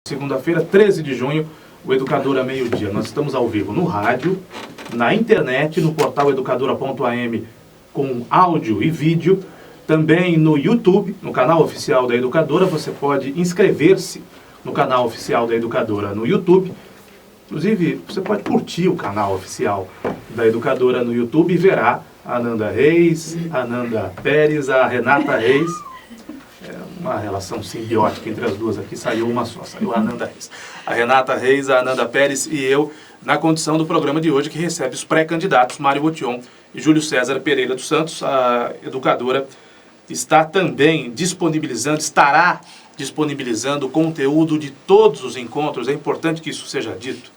Segunda-feira, 13 de junho, o Educadora Meio-Dia. Nós estamos ao vivo no rádio, na internet, no portal educadora.am com áudio e vídeo, também no YouTube, no canal oficial da Educadora. Você pode inscrever-se no canal oficial da Educadora no YouTube. Inclusive, você pode curtir o canal oficial da Educadora no YouTube e verá a Ananda Reis, a Ananda Pérez, a Renata Reis. Uma relação simbiótica entre as duas aqui, saiu uma só, saiu a Ananda Reis. A Renata Reis, a Ananda Pérez e eu, na condição do programa de hoje, que recebe os pré-candidatos Mário Botion e Júlio César Pereira dos Santos. A Educadora está também estará disponibilizando o conteúdo de todos os encontros, é importante que isso seja dito,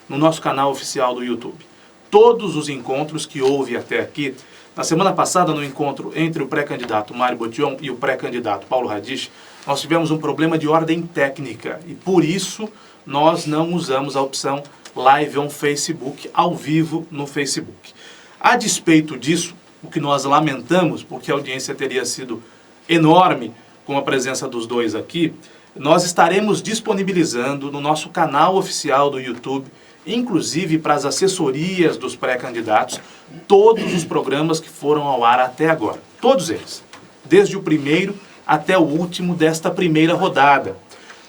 no nosso canal oficial do YouTube. Todos os encontros que houve até aqui. Na semana passada, no encontro entre o pré-candidato Mário Botion e o pré-candidato Paulo Radich, nós tivemos um problema de ordem técnica e, por isso, nós não usamos a opção Live on Facebook, ao vivo no Facebook. A despeito disso, o que nós lamentamos, porque a audiência teria sido enorme com a presença dos dois aqui, nós estaremos disponibilizando no nosso canal oficial do YouTube, inclusive para as assessorias dos pré-candidatos, todos os programas que foram ao ar até agora. Todos eles. Desde o primeiro até o último desta primeira rodada.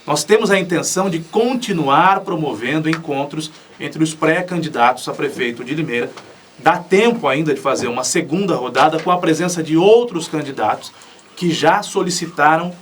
Nós temos a intenção de continuar promovendo encontros entre os pré-candidatos a prefeito de Limeira. Dá tempo ainda de fazer uma segunda rodada com a presença de outros candidatos que já solicitaram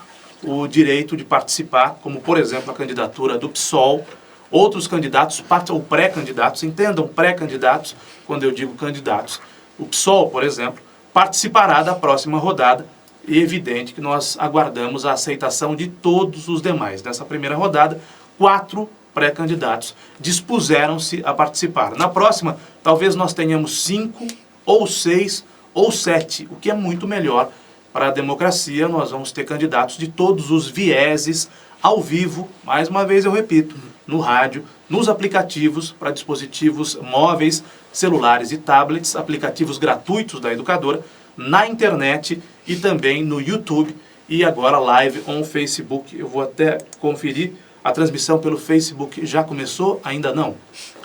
o direito de participar, como, por exemplo, a candidatura do PSOL. Outros candidatos, ou pré-candidatos, entendam pré-candidatos quando eu digo candidatos. O PSOL, por exemplo, participará da próxima rodada e é evidente que nós aguardamos a aceitação de todos os demais. Nessa primeira rodada, 4 pré-candidatos dispuseram-se a participar. Na próxima, talvez nós tenhamos 5, ou 6, ou 7, o que é muito melhor para a democracia. Nós vamos ter candidatos de todos os vieses, ao vivo, mais uma vez eu repito, no rádio, nos aplicativos para dispositivos móveis, celulares e tablets, aplicativos gratuitos da Educadora, na internet e também no YouTube e agora live on Facebook. Eu vou até conferir, a transmissão pelo Facebook já começou? Ainda não.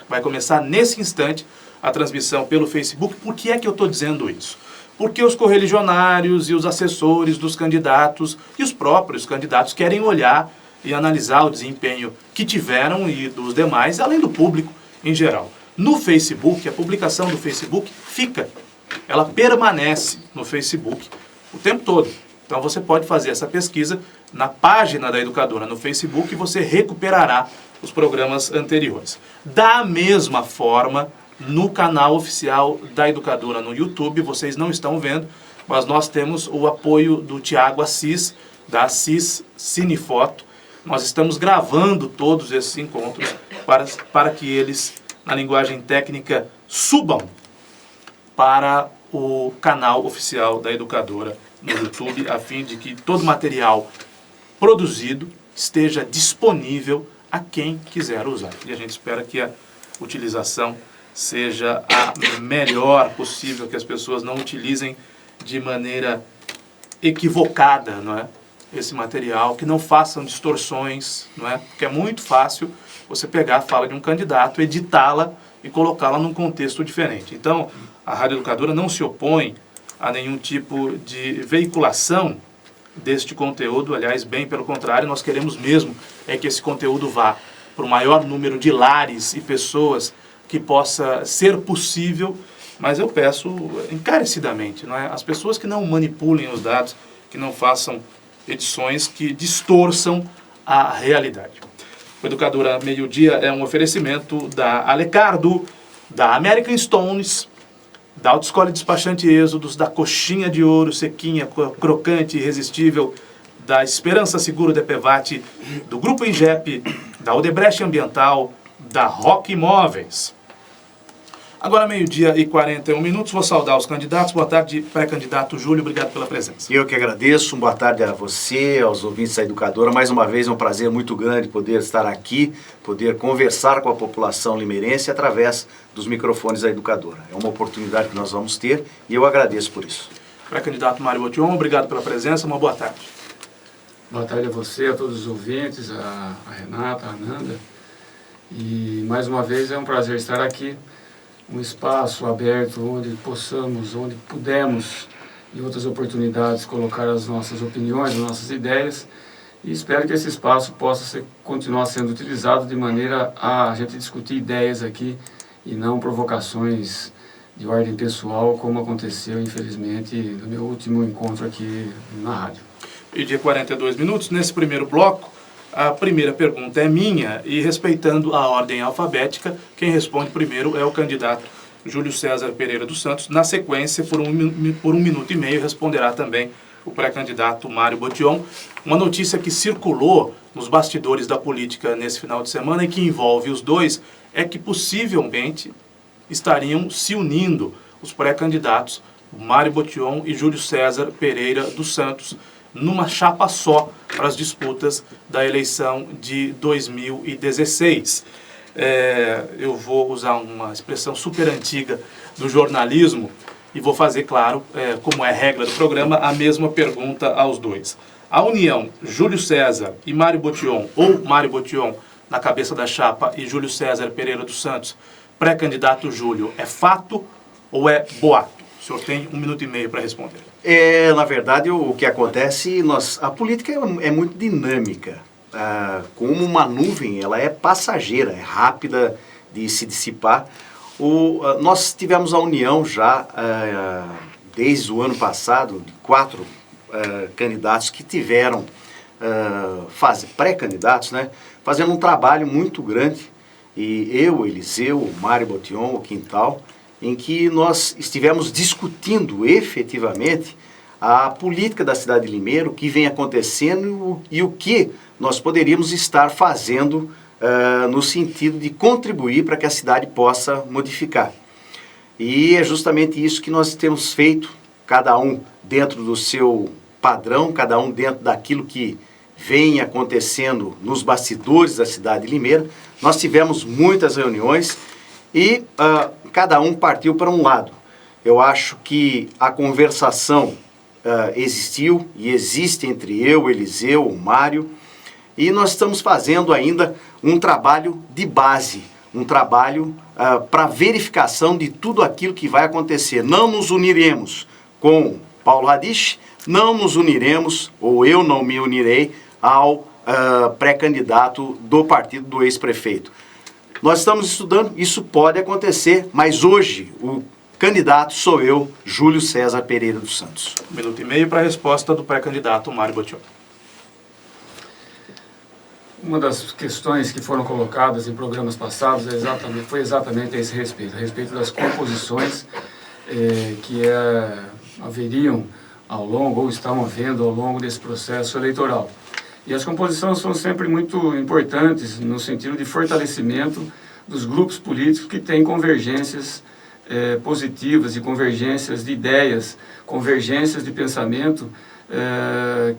Vai começar nesse instante a transmissão pelo Facebook. Por que é que eu estou dizendo isso? Porque os correligionários e os assessores dos candidatos e os próprios candidatos querem olhar e analisar o desempenho que tiveram e dos demais, além do público em geral. No Facebook, a publicação do Facebook ela permanece no Facebook o tempo todo. Então você pode fazer essa pesquisa na página da Educadora no Facebook e você recuperará os programas anteriores. Da mesma forma, no canal oficial da Educadora no YouTube, vocês não estão vendo, mas nós temos o apoio do Tiago Assis, da Assis Cinefoto. Nós estamos gravando todos esses encontros para que eles, na linguagem técnica, subam para o canal oficial da Educadora no YouTube, a fim de que todo material produzido esteja disponível a quem quiser usar. E a gente espera que a utilização seja a melhor possível, que as pessoas não utilizem de maneira equivocada, não é? Esse material, que não façam distorções, não é? Porque é muito fácil você pegar a fala de um candidato, editá-la e colocá-la num contexto diferente. Então, a Rádio Educadora não se opõe a nenhum tipo de veiculação deste conteúdo, aliás, bem pelo contrário, nós queremos mesmo que esse conteúdo vá para o maior número de lares e pessoas que possa ser possível, mas eu peço encarecidamente, não é? As pessoas que não manipulem os dados, que não façam edições que distorçam a realidade. O Educadora Meio-Dia é um oferecimento da Alecardo, da American Stones, da Autoescola Despachante Êxodos, da Coxinha de Ouro, sequinha, crocante e irresistível, da Esperança Seguro de Pevate, do Grupo Ingep, da Odebrecht Ambiental, da Rock Imóveis. Agora, 12h41, vou saudar os candidatos. Boa tarde, pré-candidato Júlio, obrigado pela presença. Eu que agradeço, boa tarde a você, aos ouvintes da Educadora. Mais uma vez é um prazer muito grande poder estar aqui, poder conversar com a população limeirense através dos microfones da Educadora. É uma oportunidade que nós vamos ter e eu agradeço por isso. Pré-candidato Mário Botion, obrigado pela presença, uma boa tarde. Boa tarde a você, a todos os ouvintes, a Renata, a Ananda. E mais uma vez é um prazer estar aqui, um espaço aberto onde onde pudermos, em outras oportunidades, colocar as nossas opiniões, as nossas ideias. E espero que esse espaço possa continuar sendo utilizado de maneira a gente discutir ideias aqui e não provocações de ordem pessoal, como aconteceu, infelizmente, no meu último encontro aqui na rádio. E dia 42 minutos, nesse primeiro bloco, a primeira pergunta é minha e, respeitando a ordem alfabética, quem responde primeiro é o candidato Júlio César Pereira dos Santos. Na sequência, por um minuto e meio, responderá também o pré-candidato Mário Botion. Uma notícia que circulou nos bastidores da política nesse final de semana e que envolve os dois é que possivelmente estariam se unindo os pré-candidatos Mário Botion e Júlio César Pereira dos Santos numa chapa só para as disputas da eleição de 2016. Eu vou usar uma expressão super antiga do jornalismo e vou fazer, claro, como é regra do programa, a mesma pergunta aos dois. A união Júlio César e Mário Botion, ou Mário Botion na cabeça da chapa e Júlio César Pereira dos Santos, pré-candidato Júlio, é fato ou é boato? O senhor tem 1 minuto e meio para responder. Na verdade, o que acontece, a política é muito dinâmica. Como uma nuvem, ela é passageira, é rápida de se dissipar. Nós tivemos a união já, desde o ano passado, de 4 candidatos que tiveram, pré-candidatos, né, fazendo um trabalho muito grande. E eu, Eliseu, o Mário Botion, o Quintal, em que nós estivemos discutindo efetivamente a política da cidade de Limeira, o que vem acontecendo e o que nós poderíamos estar fazendo no sentido de contribuir para que a cidade possa modificar. E é justamente isso que nós temos feito, cada um dentro do seu padrão, cada um dentro daquilo que vem acontecendo nos bastidores da cidade de Limeira. Nós tivemos muitas reuniões e cada um partiu para um lado. Eu acho que a conversação existiu e existe entre eu, Eliseu, o Mário, e nós estamos fazendo ainda um trabalho de base, um trabalho para verificação de tudo aquilo que vai acontecer. Não nos uniremos com Paulo Radiche, não nos uniremos, ou eu não me unirei, ao pré-candidato do partido do ex-prefeito. Nós estamos estudando, isso pode acontecer, mas hoje o candidato sou eu, Júlio César Pereira dos Santos. 1 minuto e meio para a resposta do pré-candidato Mário Botion. Uma das questões que foram colocadas em programas passados foi exatamente a esse respeito, a respeito das composições que haveriam ao longo, ou estão havendo ao longo desse processo eleitoral. E as composições são sempre muito importantes no sentido de fortalecimento dos grupos políticos que têm convergências positivas e convergências de ideias, convergências de pensamento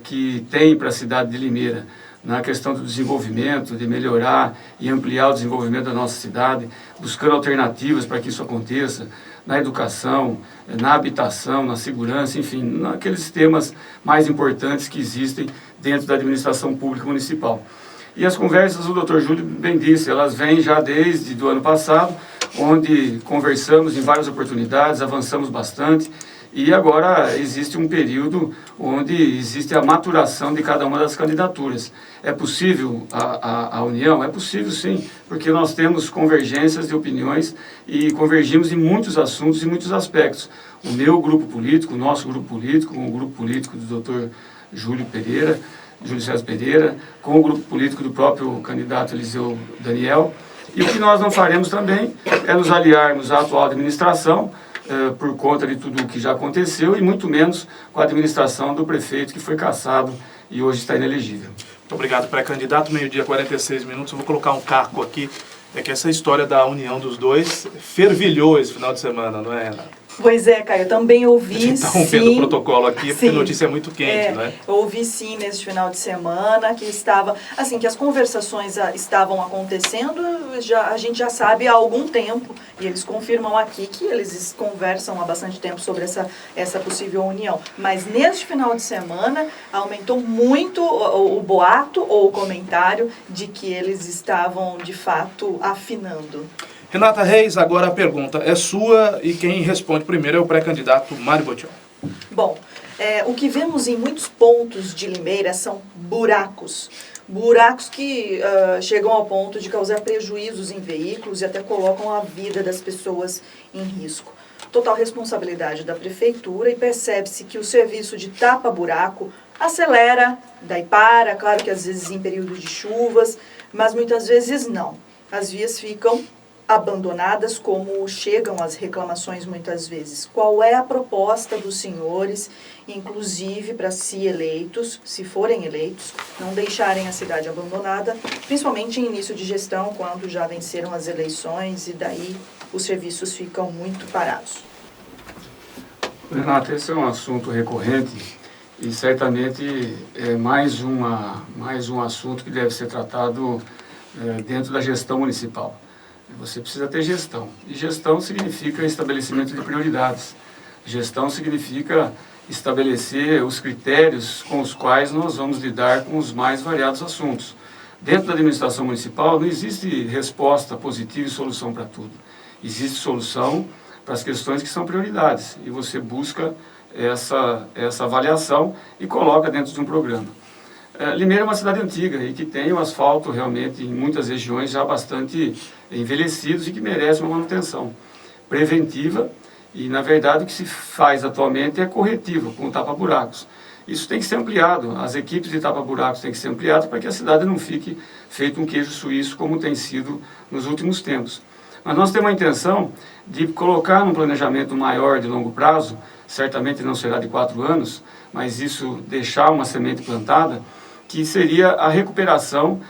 que tem para a cidade de Limeira, na questão do desenvolvimento, de melhorar e ampliar o desenvolvimento da nossa cidade, buscando alternativas para que isso aconteça, na educação, na habitação, na segurança, enfim, naqueles temas mais importantes que existem dentro da administração pública municipal. E as conversas, o Dr. Júlio bem disse, elas vêm já desde o ano passado, onde conversamos em várias oportunidades, avançamos bastante, e agora existe um período onde existe a maturação de cada uma das candidaturas. É possível a união? É possível, sim, porque nós temos convergências de opiniões e convergimos em muitos assuntos e muitos aspectos. O meu grupo político, o nosso grupo político, com o grupo político do Dr. Júlio César Pereira, com o grupo político do próprio candidato Eliseu Daniel. E o que nós não faremos também é nos aliarmos à atual administração, por conta de tudo o que já aconteceu, e muito menos com a administração do prefeito que foi cassado e hoje está inelegível. Muito obrigado, pré-candidato. Meio-dia, 46 minutos. Eu vou colocar um caco aqui. É que essa história da união dos dois fervilhou esse final de semana, não é, Renato? Pois é, Caio, eu também ouvi, tá rompendo o sim. protocolo aqui, porque a notícia é muito quente, né? Eu ouvi sim nesse final de semana que estava, assim, que as conversações estavam acontecendo, a gente já sabe há algum tempo, e eles confirmam aqui que eles conversam há bastante tempo sobre essa possível união. Mas neste final de semana aumentou muito o boato ou o comentário de que eles estavam, de fato, afinando. Renata Reis, agora a pergunta é sua e quem responde primeiro é o pré-candidato Mário Botion. Bom, o que vemos em muitos pontos de Limeira são buracos. Buracos que chegam ao ponto de causar prejuízos em veículos e até colocam a vida das pessoas em risco. Total responsabilidade da prefeitura, e percebe-se que o serviço de tapa-buraco acelera, daí para, claro que às vezes em períodos de chuvas, mas muitas vezes não. As vias ficam abandonadas, como chegam as reclamações muitas vezes. Qual é a proposta dos senhores, inclusive para se eleitos, se forem eleitos, não deixarem a cidade abandonada, principalmente em início de gestão, quando já venceram as eleições e daí os serviços ficam muito parados? Renata, esse é um assunto recorrente e certamente é mais um assunto que deve ser tratado dentro da gestão municipal. Você precisa ter gestão. E gestão significa estabelecimento de prioridades. Gestão significa estabelecer os critérios com os quais nós vamos lidar com os mais variados assuntos. Dentro da administração municipal não existe resposta positiva e solução para tudo. Existe solução para as questões que são prioridades. E você busca essa avaliação e coloca dentro de um programa. Limeira é uma cidade antiga e que tem o asfalto realmente em muitas regiões já bastante envelhecidos e que merece uma manutenção preventiva e, na verdade, o que se faz atualmente é corretivo, com tapa-buracos. Isso tem que ser ampliado, as equipes de tapa-buracos têm que ser ampliadas para que a cidade não fique feito um queijo suíço como tem sido nos últimos tempos. Mas nós temos a intenção de colocar num planejamento maior de longo prazo, certamente não será de 4 anos, mas isso deixar uma semente plantada, que seria a recuperação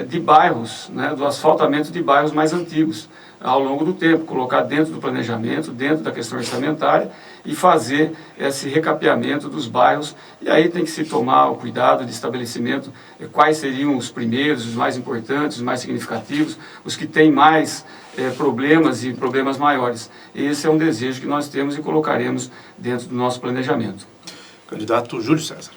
de bairros, né, do asfaltamento de bairros mais antigos, ao longo do tempo, colocar dentro do planejamento, dentro da questão orçamentária e fazer esse recapeamento dos bairros. E aí tem que se tomar o cuidado de estabelecimento, quais seriam os primeiros, os mais importantes, os mais significativos, os que têm mais problemas e problemas maiores. Esse é um desejo que nós temos e colocaremos dentro do nosso planejamento. Candidato Júlio César.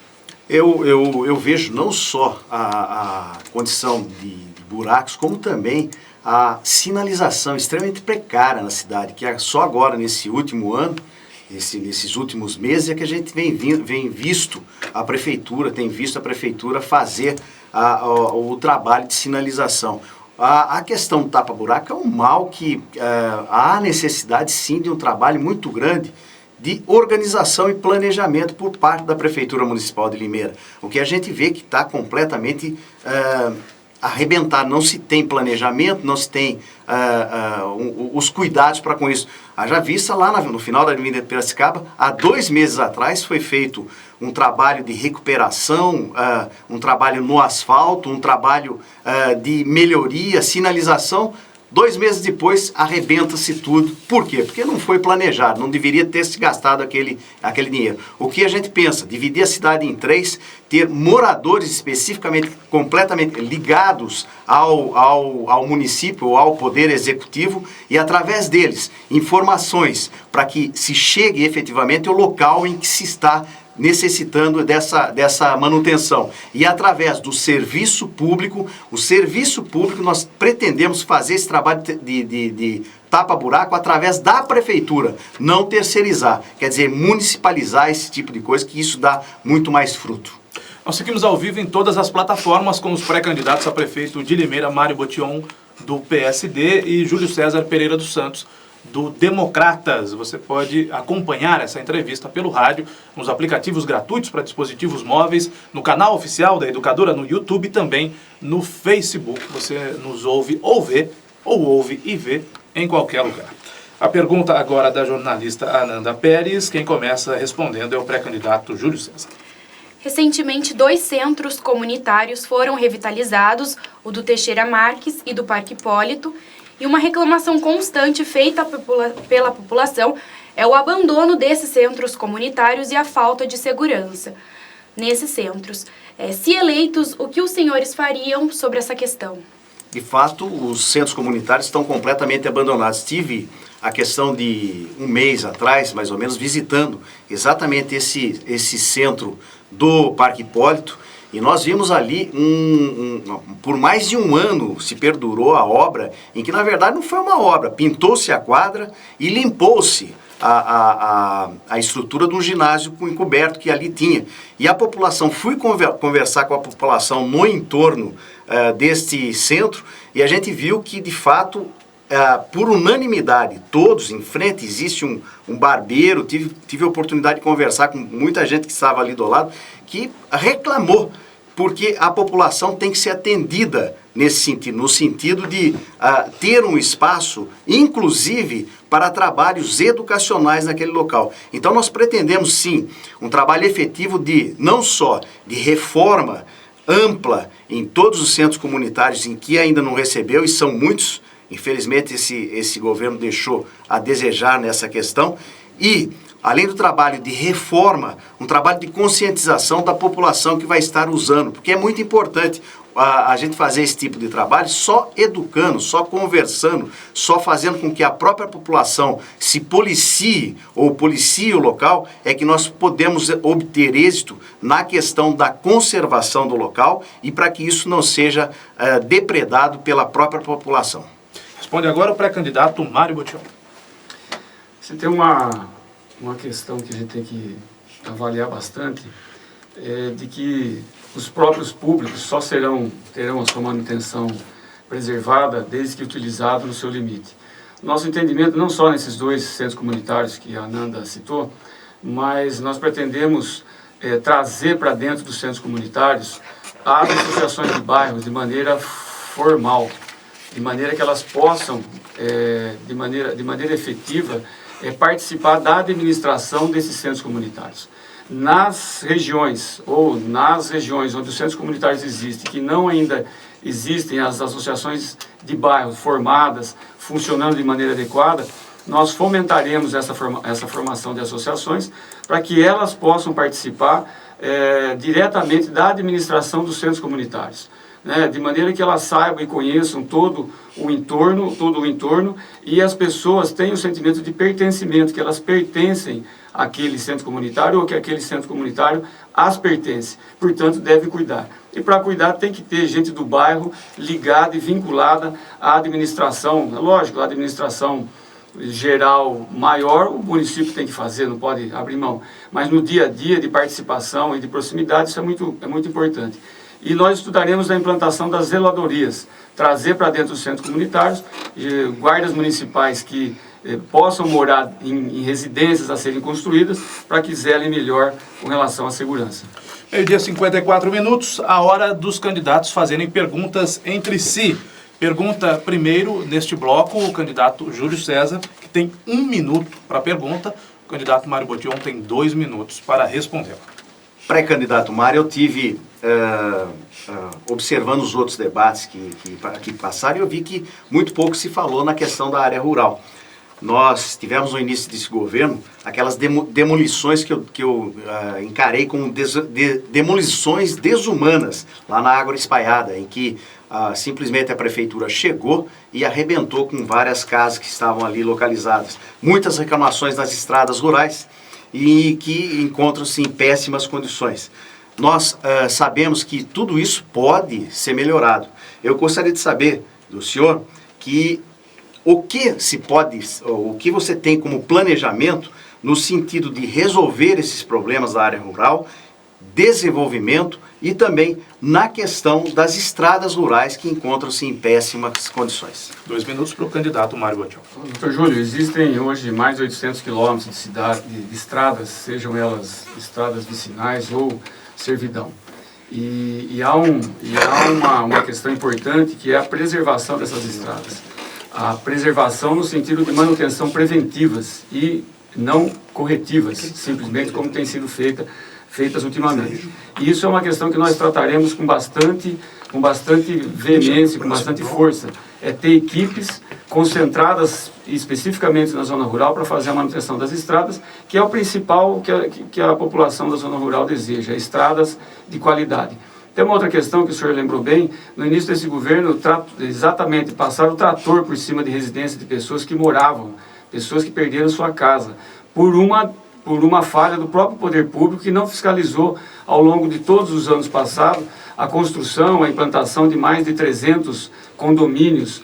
Eu vejo não só a condição de buracos, como também a sinalização extremamente precária na cidade, que é só agora, nesse último ano, nesses últimos meses, é que a gente tem visto a prefeitura fazer o trabalho de sinalização. A questão do tapa-buraco é um mal que há necessidade, sim, de um trabalho muito grande de organização e planejamento por parte da Prefeitura Municipal de Limeira. O que a gente vê que está completamente arrebentado, não se tem planejamento, não se tem os cuidados para com isso. Haja vista lá no final da Avenida de Piracicaba, há 2 meses atrás foi feito um trabalho de recuperação, um trabalho no asfalto, um trabalho de melhoria, sinalização. 2 meses depois, arrebenta-se tudo. Por quê? Porque não foi planejado, não deveria ter se gastado aquele dinheiro. O que a gente pensa? Dividir a cidade em 3, ter moradores especificamente, completamente ligados ao município ou ao poder executivo e, através deles, informações para que se chegue efetivamente ao local em que se está necessitando dessa manutenção. E através do serviço público, nós pretendemos fazer esse trabalho de tapa-buraco através da prefeitura, não terceirizar, quer dizer, municipalizar esse tipo de coisa, que isso dá muito mais fruto. Nós seguimos ao vivo em todas as plataformas com os pré-candidatos a prefeito de Limeira, Mário Botion, do PSD, e Júlio César Pereira dos Santos, do Democratas. Você pode acompanhar essa entrevista pelo rádio, nos aplicativos gratuitos para dispositivos móveis, no canal oficial da Educadora no YouTube e também no Facebook. Você nos ouve ou vê, ou ouve e vê em qualquer lugar. A pergunta agora da jornalista Ananda Pérez, quem começa respondendo é o pré-candidato Júlio César. Recentemente, 2 centros comunitários foram revitalizados, o do Teixeira Marques e do Parque Hipólito, e uma reclamação constante feita pela população é o abandono desses centros comunitários e a falta de segurança nesses centros. Se eleitos, o que os senhores fariam sobre essa questão? De fato, os centros comunitários estão completamente abandonados. Tive a questão de um mês atrás, mais ou menos, visitando exatamente esse centro do Parque Hipólito, e nós vimos ali, por mais de um ano se perdurou a obra, em que na verdade não foi uma obra, pintou-se a quadra e limpou-se a estrutura de um ginásio encoberto que ali tinha. E a população, fui conversar com a população no entorno deste centro, e a gente viu que de fato, por unanimidade, todos em frente, existe um barbeiro, tive a oportunidade de conversar com muita gente que estava ali do lado, que reclamou, porque a população tem que ser atendida nesse sentido, no sentido de ter um espaço, inclusive, para trabalhos educacionais naquele local. Então nós pretendemos sim um trabalho efetivo não só de reforma ampla em todos os centros comunitários em que ainda não recebeu, e são muitos, infelizmente esse governo deixou a desejar nessa questão, e além do trabalho de reforma, um trabalho de conscientização da população que vai estar usando, porque é muito importante a gente fazer esse tipo de trabalho só educando, só conversando, só fazendo com que a própria população se policie ou policie o local, é que nós podemos obter êxito na questão da conservação do local e para que isso não seja depredado pela própria população. Responde agora o pré-candidato Mário Botion. Você tem uma questão que a gente tem que avaliar bastante, de que os próprios públicos só terão a sua manutenção preservada desde que utilizado no seu limite. Nosso entendimento, não só nesses 2 centros comunitários que a Ananda citou, mas nós pretendemos trazer para dentro dos centros comunitários as associações de bairros de maneira formal, de maneira que elas possam, de maneira efetiva, participar da administração desses centros comunitários. Nas regiões onde os centros comunitários existem, que não ainda existem as associações de bairros formadas, funcionando de maneira adequada, nós fomentaremos essa formação de associações para que elas possam participar diretamente da administração dos centros comunitários, né, de maneira que elas saibam e conheçam todo o entorno, e as pessoas tenham o sentimento de pertencimento, que elas pertencem àquele centro comunitário ou que aquele centro comunitário as pertence, portanto deve cuidar. E para cuidar tem que ter gente do bairro ligada e vinculada à administração, lógico, a administração geral maior o município tem que fazer, não pode abrir mão, mas no dia a dia de participação e de proximidade isso é muito importante. E nós estudaremos a implantação das zeladorias, trazer para dentro dos centros comunitários guardas municipais que possam morar em residências a serem construídas para que zelem melhor com relação à segurança. Meio-dia 54 minutos, a hora dos candidatos fazerem perguntas entre si. Pergunta primeiro, neste bloco, o candidato Júlio César, que tem 1 minuto para a pergunta. O candidato Mário Botion tem 2 minutos para responder. Pré-candidato Mário, eu tive observando os outros debates que passaram, eu vi que muito pouco se falou na questão da área rural. Nós tivemos no início desse governo aquelas demolições que eu encarei como demolições desumanas lá na Água Espaiada, em que simplesmente a prefeitura chegou e arrebentou com várias casas que estavam ali localizadas. Muitas reclamações nas estradas rurais e que encontram-se em péssimas condições. Nós sabemos que tudo isso pode ser melhorado. Eu gostaria de saber do senhor o que você tem como planejamento no sentido de resolver esses problemas da área rural, desenvolvimento e também na questão das estradas rurais que encontram-se em péssimas condições. 2 minutos para o candidato Mário Botion. Doutor Júlio, existem hoje mais de 800 quilômetros de estradas, sejam elas estradas vicinais ou servidão. E há uma questão importante que é a preservação dessas estradas. A preservação no sentido de manutenção preventivas e não corretivas, simplesmente como tem sido feitas ultimamente. E isso é uma questão que nós trataremos com bastante veemência, com bastante força. É ter equipes concentradas especificamente na zona rural para fazer a manutenção das estradas, que é o principal que a população da zona rural deseja, estradas de qualidade. Tem uma outra questão que o senhor lembrou bem, no início desse governo, exatamente passaram o trator por cima de residência de pessoas que moravam, pessoas que perderam sua casa, por uma falha do próprio poder público que não fiscalizou ao longo de todos os anos passados a construção, a implantação de mais de 300 condomínios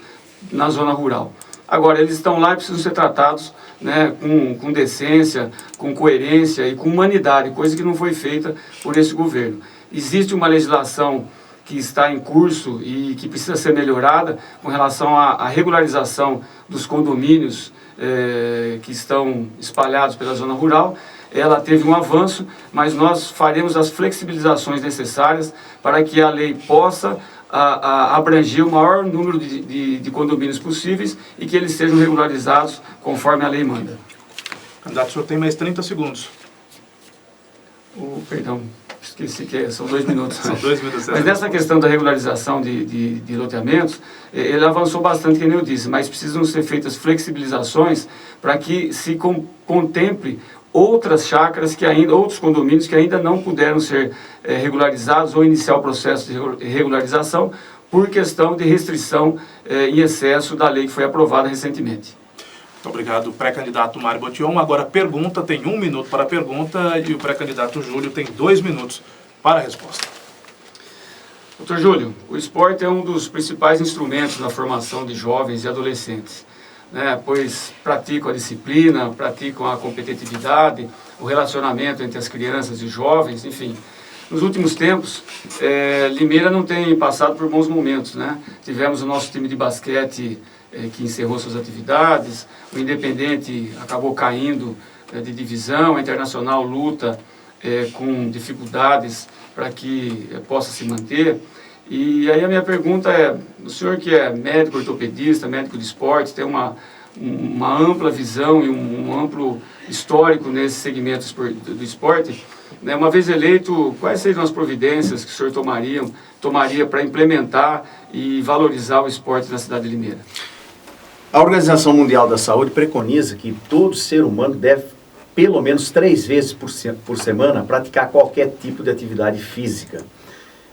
na zona rural. Agora, eles estão lá e precisam ser tratados, né, com decência, com coerência e com humanidade, coisa que não foi feita por esse governo. Existe uma legislação que está em curso e que precisa ser melhorada com relação à regularização dos condomínios que estão espalhados pela zona rural. Ela teve um avanço, mas nós faremos as flexibilizações necessárias para que a lei possa abranger o maior número de condomínios possíveis e que eles sejam regularizados conforme a lei manda. Candidato, o senhor tem mais 30 segundos. Perdão, esqueci que são 2 minutos. São 2 minutos. Mas nessa questão da regularização de loteamentos, ele avançou bastante, que nem eu disse, mas precisam ser feitas flexibilizações para que se contemple outras chácaras, outros condomínios que ainda não puderam ser regularizados ou iniciar o processo de regularização por questão de restrição em excesso da lei que foi aprovada recentemente. Muito obrigado, pré-candidato Mário Botion. Agora pergunta, tem 1 minuto para a pergunta e o pré-candidato Júlio tem 2 minutos para a resposta. Doutor Júlio, o esporte é um dos principais instrumentos na formação de jovens e adolescentes, né, pois praticam a disciplina, praticam a competitividade, o relacionamento entre as crianças e jovens, enfim. Nos últimos tempos, Limeira não tem passado por bons momentos, né? Tivemos o nosso time de basquete que encerrou suas atividades, o Independente acabou caindo de divisão, a Internacional luta com dificuldades para que possa se manter. E aí a minha pergunta é, o senhor que é médico ortopedista, médico de esporte, tem uma ampla visão e um amplo histórico nesse segmento do esporte, né, uma vez eleito, quais seriam as providências que o senhor tomaria para implementar e valorizar o esporte na cidade de Limeira? A Organização Mundial da Saúde preconiza que todo ser humano deve, pelo menos 3 vezes por semana, praticar qualquer tipo de atividade física.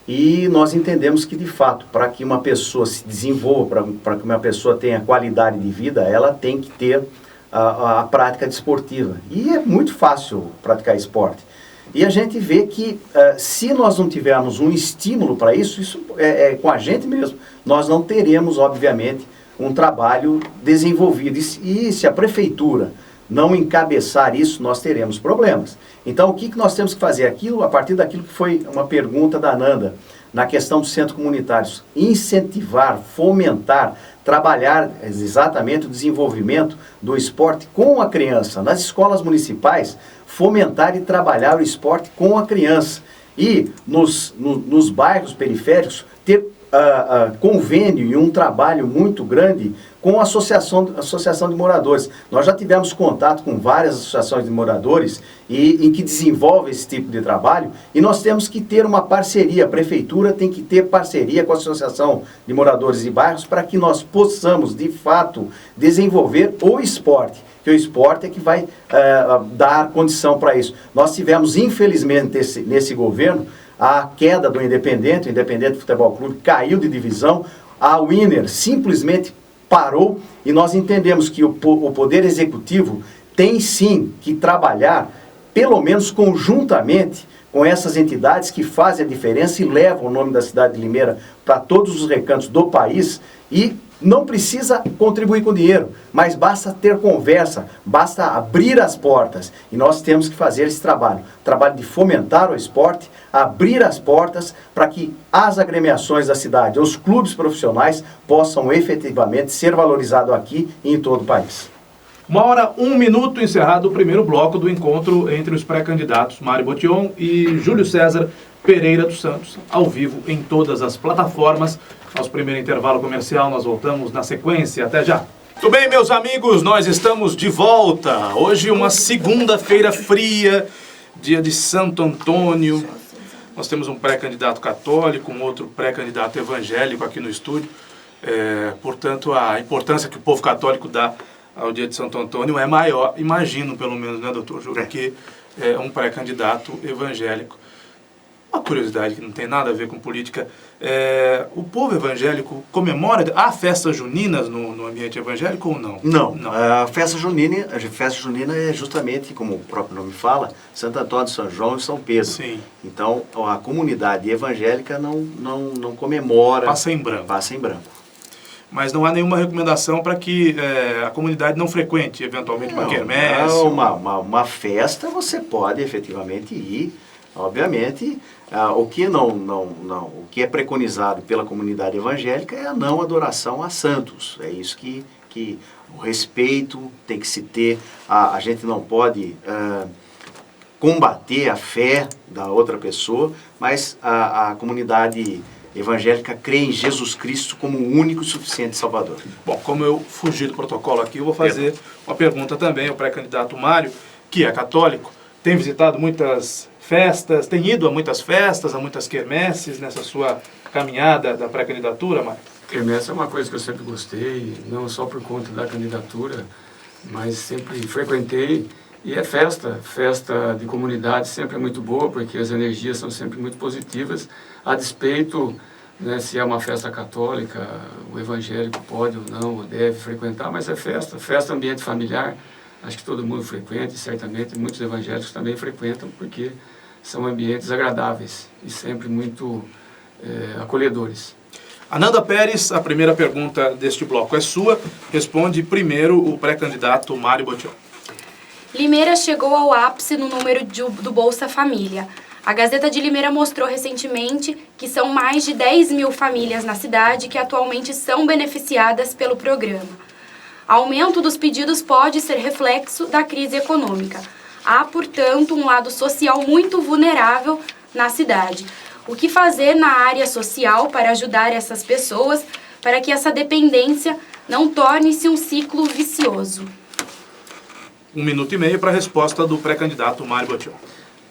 E nós entendemos que, de fato, para que uma pessoa se desenvolva, para que uma pessoa tenha qualidade de vida, ela tem que ter a prática desportiva. E é muito fácil praticar esporte. E a gente vê que, se nós não tivermos um estímulo para isso é com a gente mesmo, nós não teremos, obviamente, um trabalho desenvolvido. E se a prefeitura não encabeçar isso, nós teremos problemas. Então, o que nós temos que fazer? A partir daquilo que foi uma pergunta da Nanda, na questão dos centros comunitários, incentivar, fomentar, trabalhar exatamente o desenvolvimento do esporte com a criança. Nas escolas municipais, fomentar e trabalhar o esporte com a criança. E nos bairros periféricos, ter convênio e um trabalho muito grande com a associação de moradores. Nós já tivemos contato com várias associações de moradores em que desenvolvem esse tipo de trabalho, e nós temos que ter uma parceria, a prefeitura tem que ter parceria com a associação de moradores de bairros para que nós possamos, de fato, desenvolver o esporte, que o esporte é que vai dar condição para isso. Nós tivemos, infelizmente, nesse governo, a queda do Independente, o Independente Futebol Clube caiu de divisão, a Winner simplesmente parou, e nós entendemos que o Poder Executivo tem sim que trabalhar, pelo menos conjuntamente, com essas entidades que fazem a diferença e levam o nome da cidade de Limeira para todos os recantos do país, e não precisa contribuir com dinheiro, mas basta ter conversa, basta abrir as portas. E nós temos que fazer esse trabalho de fomentar o esporte, abrir as portas para que as agremiações da cidade, os clubes profissionais, possam efetivamente ser valorizados aqui e em todo o país. 1h, 1 minuto, encerrado o primeiro bloco do encontro entre os pré-candidatos Mário Botion e Júlio César Pereira dos Santos, ao vivo em todas as plataformas. Nosso primeiro intervalo comercial, nós voltamos na sequência. Até já! Tudo bem, meus amigos? Nós estamos de volta. Hoje uma segunda-feira fria, dia de Santo Antônio. Nós temos um pré-candidato católico, um outro pré-candidato evangélico aqui no estúdio. Portanto, a importância que o povo católico dá ao dia de Santo Antônio é maior, imagino pelo menos, né, doutor Júlio, que é um pré-candidato evangélico. Uma curiosidade que não tem nada a ver com política, o povo evangélico comemora, há festas juninas no ambiente evangélico ou não? Não. A festa junina é justamente, como o próprio nome fala, Santo Antônio, São João e São Pedro. Sim. Então, a comunidade evangélica não comemora. Passa em branco. Passa em branco. Mas não há nenhuma recomendação para que a comunidade não frequente, eventualmente, uma quermesse? Uma festa você pode efetivamente ir, obviamente. O que é preconizado pela comunidade evangélica é a não adoração a santos. É isso que o respeito tem que se ter. A gente não pode combater a fé da outra pessoa, mas a comunidade evangélica crê em Jesus Cristo como o único e suficiente Salvador. Bom, como eu fugi do protocolo aqui, eu vou fazer uma pergunta também ao pré-candidato Mário, que é católico, tem visitado muitas festas, tem ido a muitas festas, a muitas quermesses nessa sua caminhada da pré-candidatura, Mário? Quermesse é uma coisa que eu sempre gostei, não só por conta da candidatura, mas sempre frequentei. E é festa de comunidade sempre é muito boa, porque as energias são sempre muito positivas, a despeito, né, se é uma festa católica, o evangélico pode ou não, ou deve frequentar, mas é festa ambiente familiar, acho que todo mundo frequenta, e certamente muitos evangélicos também frequentam, porque são ambientes agradáveis e sempre muito acolhedores. Ananda Pérez, a primeira pergunta deste bloco é sua, responde primeiro o pré-candidato Mário Botion. Limeira chegou ao ápice no número do Bolsa Família. A Gazeta de Limeira mostrou recentemente que são mais de 10 mil famílias na cidade que atualmente são beneficiadas pelo programa. Aumento dos pedidos pode ser reflexo da crise econômica. Há, portanto, um lado social muito vulnerável na cidade. O que fazer na área social para ajudar essas pessoas para que essa dependência não torne-se um ciclo vicioso? 1 minuto e meio para a resposta do pré-candidato Mário Botion.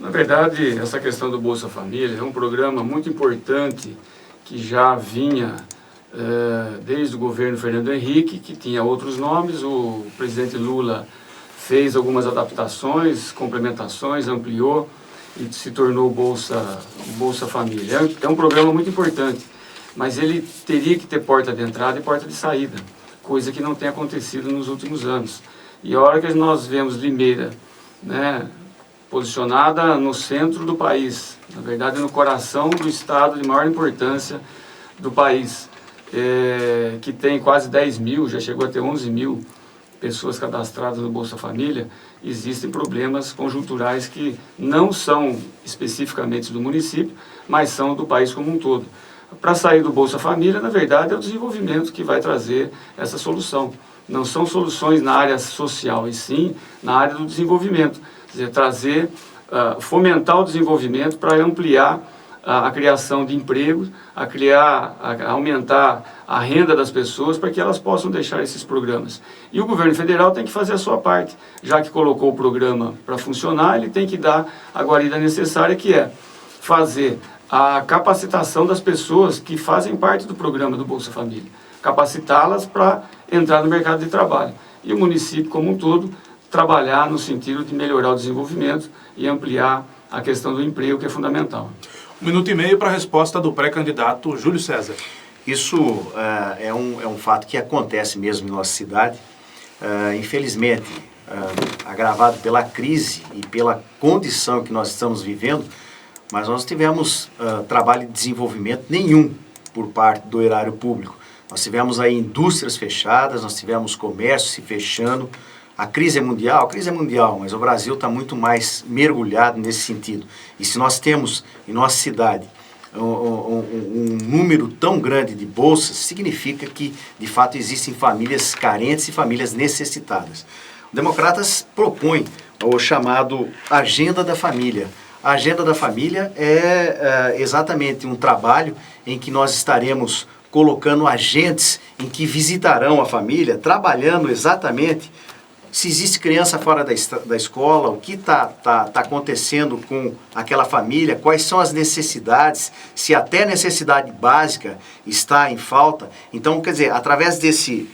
Na verdade, essa questão do Bolsa Família é um programa muito importante que já vinha desde o governo Fernando Henrique, que tinha outros nomes. O presidente Lula fez algumas adaptações, complementações, ampliou e se tornou o Bolsa Família. É um programa muito importante, mas ele teria que ter porta de entrada e porta de saída, coisa que não tem acontecido nos últimos anos. E a hora que nós vemos Limeira, né, posicionada no centro do país, na verdade no coração do estado de maior importância do país, que tem quase 10 mil, já chegou a ter 11 mil pessoas cadastradas no Bolsa Família, existem problemas conjunturais que não são especificamente do município, mas são do país como um todo. Para sair do Bolsa Família, na verdade, é o desenvolvimento que vai trazer essa solução. Não são soluções na área social, e sim na área do desenvolvimento. Quer dizer, fomentar o desenvolvimento para ampliar a criação de empregos, aumentar a renda das pessoas para que elas possam deixar esses programas. E o governo federal tem que fazer a sua parte. Já que colocou o programa para funcionar, ele tem que dar a guarida necessária, que é fazer a capacitação das pessoas que fazem parte do programa do Bolsa Família. Capacitá-las para entrar no mercado de trabalho. E o município como um todo trabalhar no sentido de melhorar o desenvolvimento e ampliar a questão do emprego, que é fundamental. 1 minuto e meio para a resposta do pré-candidato Júlio César. Isso é um fato que acontece mesmo em nossa cidade. Infelizmente, agravado pela crise e pela condição que nós estamos vivendo, mas nós tivemos trabalho de desenvolvimento nenhum por parte do erário público. Nós tivemos aí indústrias fechadas, nós tivemos comércio se fechando. A crise é mundial, mas o Brasil está muito mais mergulhado nesse sentido. E se nós temos em nossa cidade um número tão grande de bolsas, significa que, de fato, existem famílias carentes e famílias necessitadas. O Democratas propõe o chamado Agenda da Família. A Agenda da Família é exatamente um trabalho em que nós estaremos colocando agentes em que visitarão a família, trabalhando exatamente se existe criança fora da escola, o que está acontecendo com aquela família, quais são as necessidades, se até necessidade básica está em falta. Então, quer dizer, através desse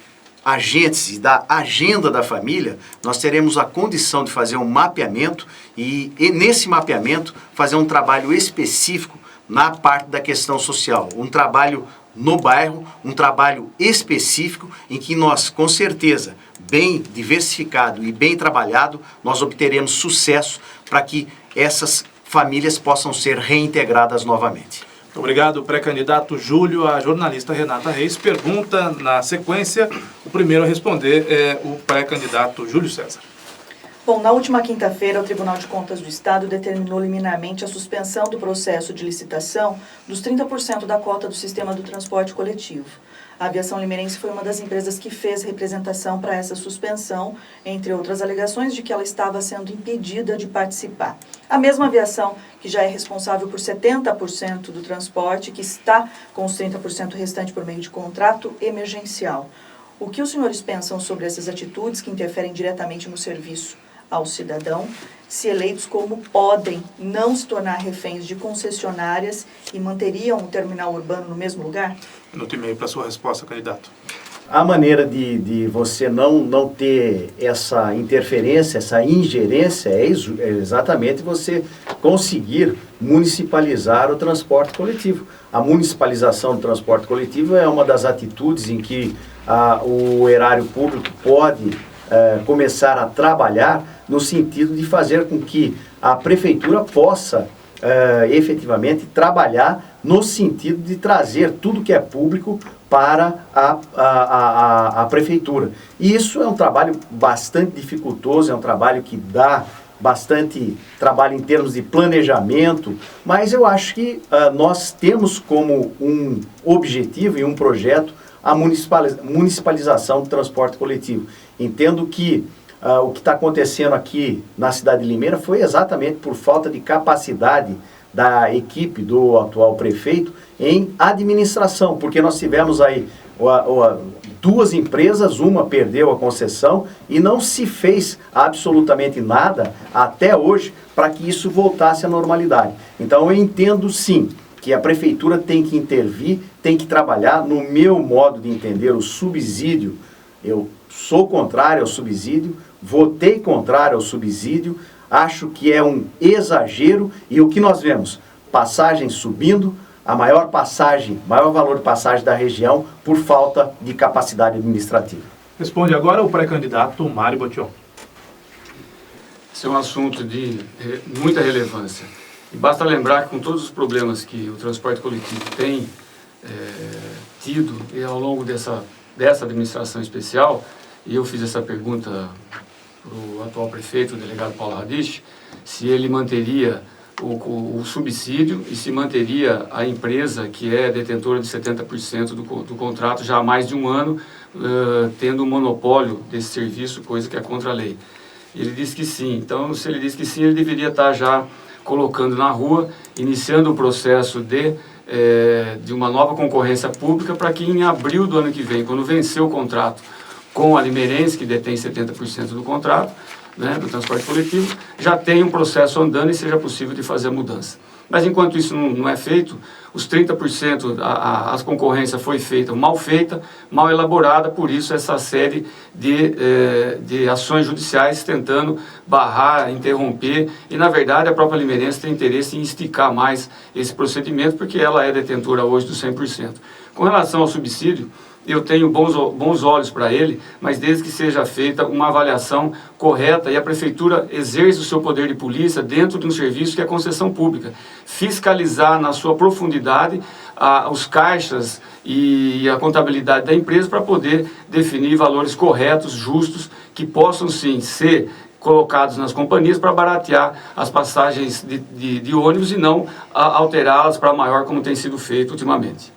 agentes e da agenda da família, nós teremos a condição de fazer um mapeamento e nesse mapeamento fazer um trabalho específico na parte da questão social, um trabalho no bairro, um trabalho específico em que nós, com certeza, bem diversificado e bem trabalhado, nós obteremos sucesso para que essas famílias possam ser reintegradas novamente. Muito obrigado, pré-candidato Júlio. A jornalista Renata Reis pergunta na sequência. O primeiro a responder é o pré-candidato Júlio César. Bom, na última quinta-feira, o Tribunal de Contas do Estado determinou liminarmente a suspensão do processo de licitação dos 30% da cota do sistema do transporte coletivo. A Aviação Limeirense foi uma das empresas que fez representação para essa suspensão, entre outras alegações de que ela estava sendo impedida de participar. A mesma aviação, que já é responsável por 70% do transporte, que está com os 30% restantes por meio de contrato emergencial. O que os senhores pensam sobre essas atitudes que interferem diretamente no serviço ao cidadão, se eleitos como podem não se tornar reféns de concessionárias e manteriam o terminal urbano no mesmo lugar? Minuto e meio para a sua resposta, candidato. A maneira de você não ter essa interferência, essa ingerência, é exatamente você conseguir municipalizar o transporte coletivo. A municipalização do transporte coletivo é uma das atitudes em que o erário público pode começar a trabalhar no sentido de fazer com que a prefeitura possa efetivamente trabalhar no sentido de trazer tudo que é público para a prefeitura. E isso é um trabalho bastante dificultoso, é um trabalho que dá bastante trabalho em termos de planejamento, mas eu acho que nós temos como um objetivo e um projeto a municipalização do transporte coletivo. Entendo que o que está acontecendo aqui na cidade de Limeira foi exatamente por falta de capacidade da equipe do atual prefeito em administração, porque nós tivemos aí duas empresas, uma perdeu a concessão e não se fez absolutamente nada até hoje para que isso voltasse à normalidade. Então eu entendo sim que a prefeitura tem que intervir, tem que trabalhar. No meu modo de entender, o subsídio, eu sou contrário ao subsídio, votei contrário ao subsídio, acho que é um exagero e o que nós vemos? Passagem subindo, a maior valor de passagem da região por falta de capacidade administrativa. Responde agora o pré-candidato Mário Botion. Esse é um assunto de muita relevância. E basta lembrar que com todos os problemas que o transporte coletivo tem tido e ao longo dessa administração especial, e eu fiz essa pergunta para o atual prefeito, o delegado Paulo Radich, se ele manteria o subsídio e se manteria a empresa que é detentora de 70% do contrato já há mais de um ano, tendo o monopólio desse serviço, coisa que é contra a lei. Ele disse que sim. Então, se ele disse que sim, ele deveria estar já colocando na rua, iniciando o processo de uma nova concorrência pública para que em abril do ano que vem, quando vencer o contrato com a Limeirense, que detém 70% do contrato, né, do transporte coletivo, já tenha um processo andando e seja possível de fazer a mudança. Mas enquanto isso não é feito, os 30%, a concorrência foi feita, mal elaborada, por isso essa série de ações judiciais tentando barrar, interromper, e na verdade a própria Limeirense tem interesse em esticar mais esse procedimento, porque ela é detentora hoje do 100%. Com relação ao subsídio, eu tenho bons olhos para ele, mas desde que seja feita uma avaliação correta e a prefeitura exerce o seu poder de polícia dentro de um serviço que é concessão pública. Fiscalizar na sua profundidade os caixas e a contabilidade da empresa para poder definir valores corretos, justos, que possam sim ser colocados nas companhias para baratear as passagens de ônibus e não alterá-las para maior, como tem sido feito ultimamente.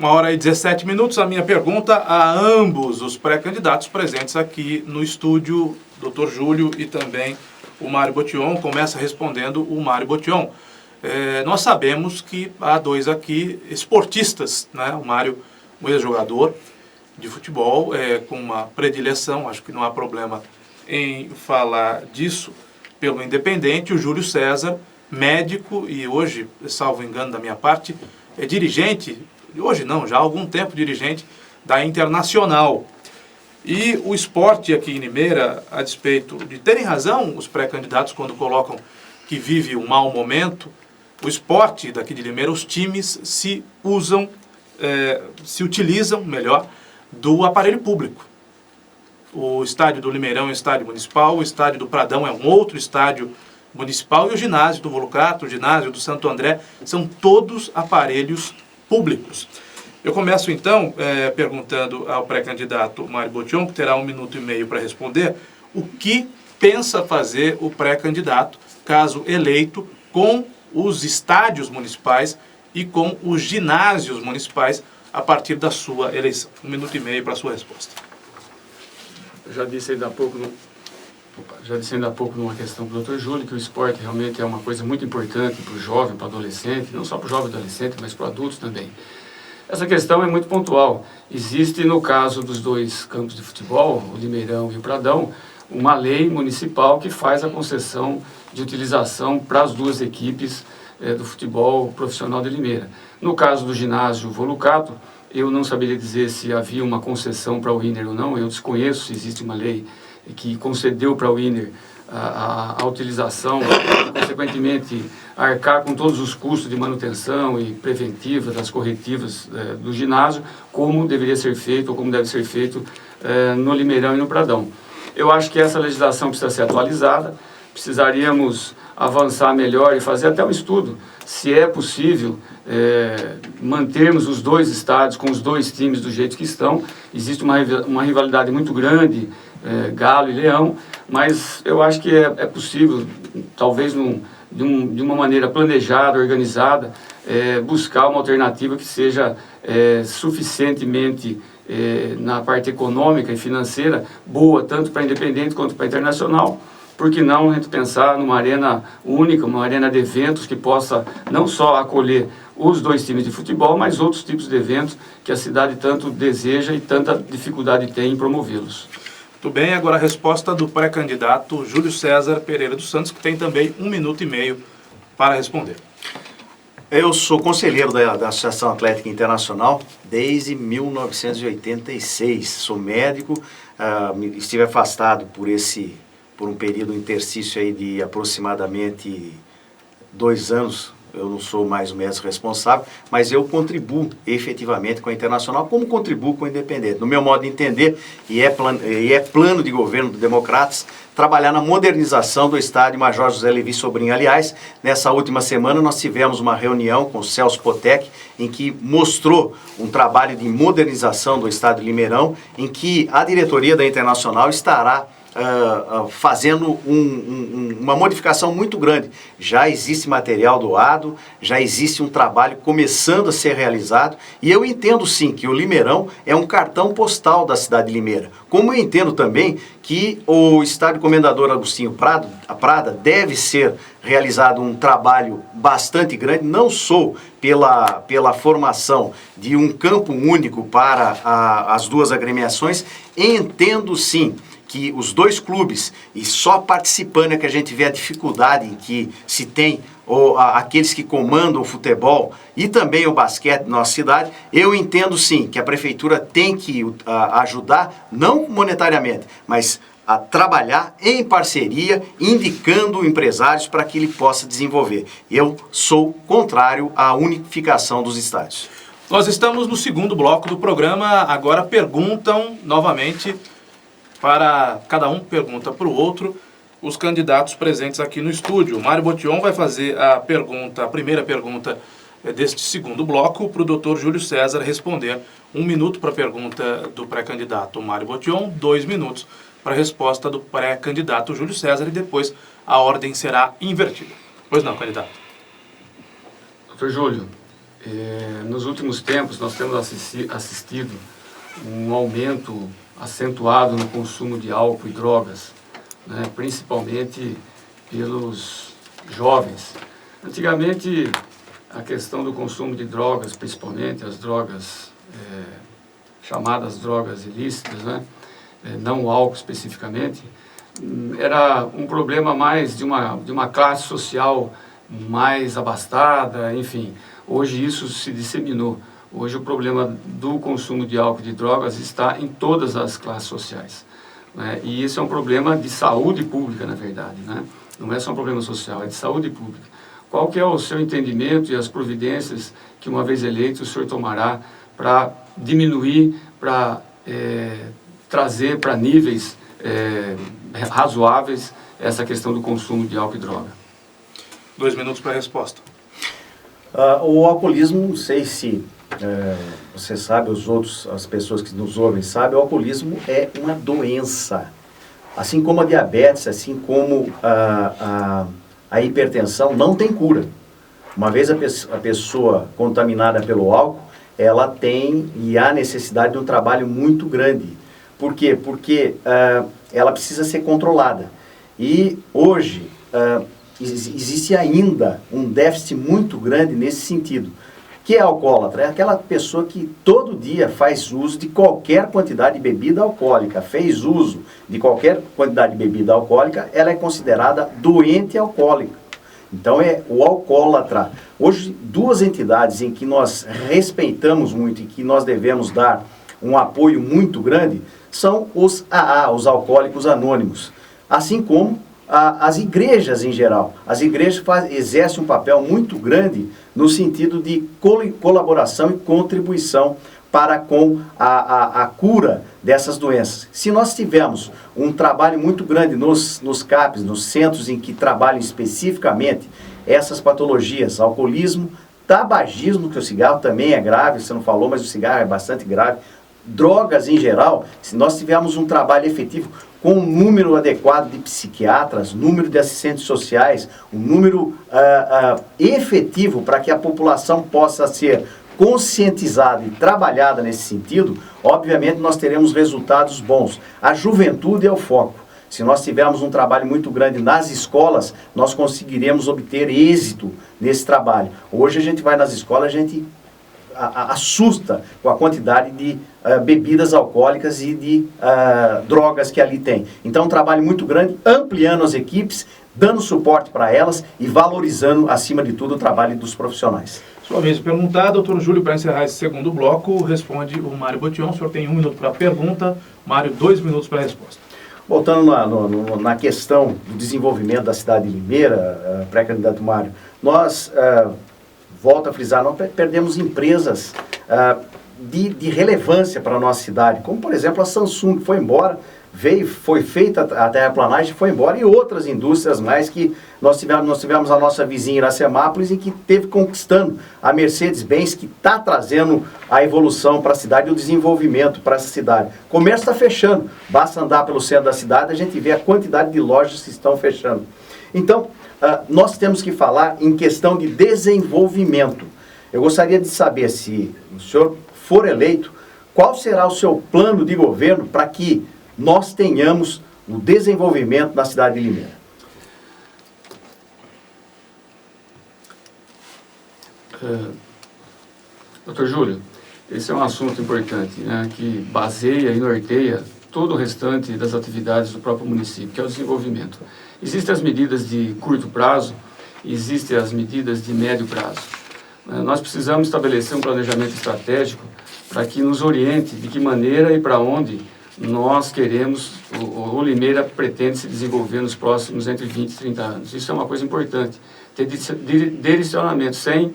1h17. A minha pergunta a ambos os pré-candidatos presentes aqui no estúdio, Dr. Júlio e também o Mário Botion. Começa respondendo o Mário Botion. Nós sabemos que há dois aqui esportistas, né? O Mário, um ex-jogador de futebol, com uma predileção, acho que não há problema em falar disso pelo Independente o Júlio César, médico e hoje, salvo engano da minha parte, é dirigente, hoje não, já há algum tempo dirigente da Internacional. E o esporte aqui em Limeira, a despeito de terem razão os pré-candidatos quando colocam que vive um mau momento, o esporte daqui de Limeira, os times se utilizam, melhor, do aparelho público. O estádio do Limeirão é um estádio municipal, o estádio do Pradão é um outro estádio municipal e o ginásio do Volucato, o ginásio do Santo André, são todos aparelhos públicos. Eu começo então perguntando ao pré-candidato Mário Botion, que terá 1 minuto e meio para responder, o que pensa fazer o pré-candidato, caso eleito, com os estádios municipais e com os ginásios municipais a partir da sua eleição. 1 minuto e meio para a sua resposta. Eu já disse ainda há pouco, numa questão para o Dr. Júlio, que o esporte realmente é uma coisa muito importante para o jovem, para o adolescente, não só para o jovem e adolescente, mas para o adulto também. Essa questão é muito pontual. Existe, no caso dos 2 campos de futebol, o Limeirão e o Pradão, uma lei municipal que faz a concessão de utilização para as 2 equipes do futebol profissional de Limeira. No caso do ginásio Volucato, eu não saberia dizer se havia uma concessão para o Winner ou não, eu desconheço se existe uma lei que concedeu para o Winner a utilização, e, consequentemente, arcar com todos os custos de manutenção e preventiva das corretivas do ginásio, como deveria ser feito ou como deve ser feito no Limeirão e no Pradão. Eu acho que essa legislação precisa ser atualizada, precisaríamos avançar melhor e fazer até um estudo se é possível mantermos os 2 estádios com os 2 times do jeito que estão. Existe uma rivalidade muito grande, Galo e Leão, mas eu acho que é possível, talvez de uma maneira planejada, organizada, buscar uma alternativa que seja suficientemente, na parte econômica e financeira, boa, tanto para Independente quanto para Internacional. Por que não a gente pensar numa arena única, uma arena de eventos que possa não só acolher os 2 times de futebol, mas outros tipos de eventos que a cidade tanto deseja e tanta dificuldade tem em promovê-los. Muito bem, agora a resposta do pré-candidato Júlio César Pereira dos Santos, que tem também 1 minuto e meio para responder. Eu sou conselheiro da Associação Atlética Internacional desde 1986. Sou médico, estive afastado por um período interstício aí de aproximadamente 2 anos. Eu não sou mais o médico responsável, mas eu contribuo efetivamente com a Internacional, como contribuo com o Independente. No meu modo de entender, e é plano de governo do Democratas, trabalhar na modernização do estádio Major José Levi Sobrinho. Aliás, nessa última semana nós tivemos uma reunião com o Celso Potec, em que mostrou um trabalho de modernização do estádio Limeirão, em que a diretoria da Internacional estará fazendo uma modificação muito grande. Já existe material doado, já existe um trabalho começando a ser realizado, e eu entendo sim que o Limeirão é um cartão postal da cidade de Limeira, como eu entendo também que o estádio Comendador Agostinho Prada deve ser realizado um trabalho bastante grande, não só pela formação de um campo único para as 2 agremiações. Entendo sim que os 2 clubes, e só participando é que a gente vê a dificuldade em que se tem aqueles que comandam o futebol e também o basquete na nossa cidade. Eu entendo sim que a prefeitura tem que ajudar, não monetariamente, mas a trabalhar em parceria, indicando empresários para que ele possa desenvolver. Eu sou contrário à unificação dos estádios. Nós estamos no 2º bloco do programa, agora perguntam novamente, para cada um pergunta para o outro, os candidatos presentes aqui no estúdio. O Mário Botion vai fazer a primeira pergunta deste 2º bloco, para o Dr. Júlio César responder. 1 minuto para a pergunta do pré-candidato Mário Botion, 2 minutos para a resposta do pré-candidato Júlio César, e depois a ordem será invertida. Pois não, candidato. Dr. Júlio, nos últimos tempos nós temos assistido um aumento acentuado no consumo de álcool e drogas, né, principalmente pelos jovens. Antigamente, a questão do consumo de drogas, principalmente as drogas chamadas drogas ilícitas, né, não o álcool especificamente, era um problema mais de uma classe social mais abastada, enfim. Hoje isso se disseminou. Hoje o problema do consumo de álcool e de drogas está em todas as classes sociais, né? E isso é um problema de saúde pública, na verdade, né? Não é só um problema social, é de saúde pública. Qual que é o seu entendimento e as providências que, uma vez eleito, o senhor tomará para diminuir, para trazer para níveis razoáveis essa questão do consumo de álcool e droga? 2 minutos para a resposta. O alcoolismo, não sei se você sabe, as pessoas que nos ouvem sabem, o alcoolismo é uma doença. Assim como a diabetes, assim como a hipertensão, não tem cura. Uma vez a pessoa contaminada pelo álcool, ela tem e há necessidade de um trabalho muito grande. Por quê? Porque ela precisa ser controlada. E hoje existe ainda um déficit muito grande nesse sentido. Que é alcoólatra? É aquela pessoa que todo dia faz uso de qualquer quantidade de bebida alcoólica, fez uso de qualquer quantidade de bebida alcoólica, ela é considerada doente alcoólica. Então é o alcoólatra. Hoje, 2 entidades em que nós respeitamos muito e que nós devemos dar um apoio muito grande são os AA, os Alcoólicos Anônimos, assim como as igrejas em geral. As igrejas exercem um papel muito grande no sentido de colaboração e contribuição para com a cura dessas doenças. Se nós tivermos um trabalho muito grande nos CAPs, nos centros em que trabalham especificamente essas patologias, alcoolismo, tabagismo, que o cigarro também é grave, você não falou, mas o cigarro é bastante grave, drogas em geral, se nós tivermos um trabalho efetivo com um número adequado de psiquiatras, número de assistentes sociais, um número efetivo para que a população possa ser conscientizada e trabalhada nesse sentido, obviamente nós teremos resultados bons. A juventude é o foco. Se nós tivermos um trabalho muito grande nas escolas, nós conseguiremos obter êxito nesse trabalho. Hoje a gente vai nas escolas, a gente assusta com a quantidade de bebidas alcoólicas e de drogas que ali tem. Então, um trabalho muito grande, ampliando as equipes, dando suporte para elas e valorizando, acima de tudo, o trabalho dos profissionais. Sua vez de perguntar, doutor Júlio, para encerrar esse segundo bloco, responde o Mário Botion. O senhor tem 1 minuto para a pergunta, Mário, 2 minutos para a resposta. Voltando na questão do desenvolvimento da cidade de Limeira, pré-candidato Mário, nós, volto a frisar, nós perdemos empresas de relevância para a nossa cidade, como por exemplo a Samsung, que foi embora, foi feita a terraplanagem, foi embora, e outras indústrias mais que nós tivemos a nossa vizinha Iracemápolis, em que teve conquistando a Mercedes-Benz, que está trazendo a evolução para a cidade e o desenvolvimento para essa cidade. O comércio está fechando, basta andar pelo centro da cidade, a gente vê a quantidade de lojas que estão fechando. Então, nós temos que falar em questão de desenvolvimento. Eu gostaria de saber, se o senhor for eleito, qual será o seu plano de governo para que nós tenhamos o desenvolvimento na cidade de Limeira? Doutor Júlio, esse é um assunto importante, né, que baseia e norteia todo o restante das atividades do próprio município, que é o desenvolvimento. Existem as medidas de curto prazo, existem as medidas de médio prazo. Nós precisamos estabelecer um planejamento estratégico para que nos oriente de que maneira e para onde nós queremos, o Limeira pretende se desenvolver nos próximos entre 20 e 30 anos. Isso é uma coisa importante, ter direcionamento, sem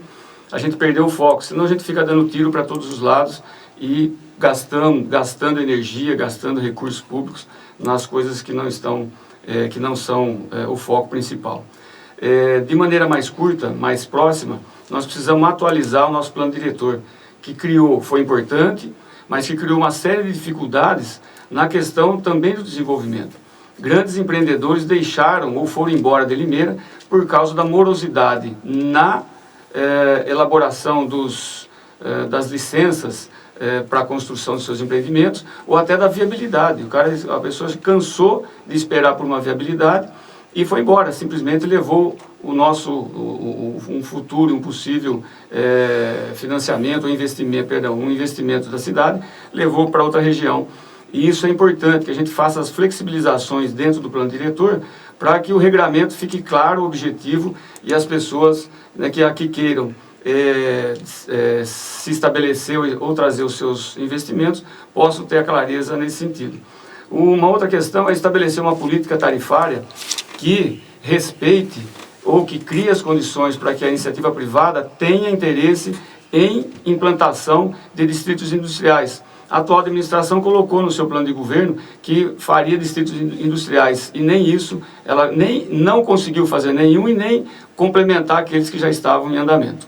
a gente perder o foco, senão a gente fica dando tiro para todos os lados e gastando energia, gastando recursos públicos nas coisas que não estão, que não são o foco principal. De maneira mais curta, mais próxima, nós precisamos atualizar o nosso plano diretor, que foi importante, mas que criou uma série de dificuldades na questão também do desenvolvimento. Grandes empreendedores deixaram ou foram embora de Limeira por causa da morosidade na elaboração das licenças para a construção de seus empreendimentos, ou até da viabilidade. A pessoa se cansou de esperar por uma viabilidade e foi embora, simplesmente levou um futuro, um possível financiamento, um investimento da cidade, levou para outra região E isso é importante, que a gente faça as flexibilizações dentro do plano diretor, para que o regramento fique claro, objetivo, e as pessoas, né, que aqui queiram se estabelecer ou trazer os seus investimentos, possam ter a clareza nesse sentido. Uma outra questão é estabelecer uma política tarifária que respeite ou que crie as condições para que a iniciativa privada tenha interesse em implantação de distritos industriais. A atual administração colocou no seu plano de governo que faria distritos industriais, e nem isso, ela não conseguiu fazer nenhum e nem complementar aqueles que já estavam em andamento.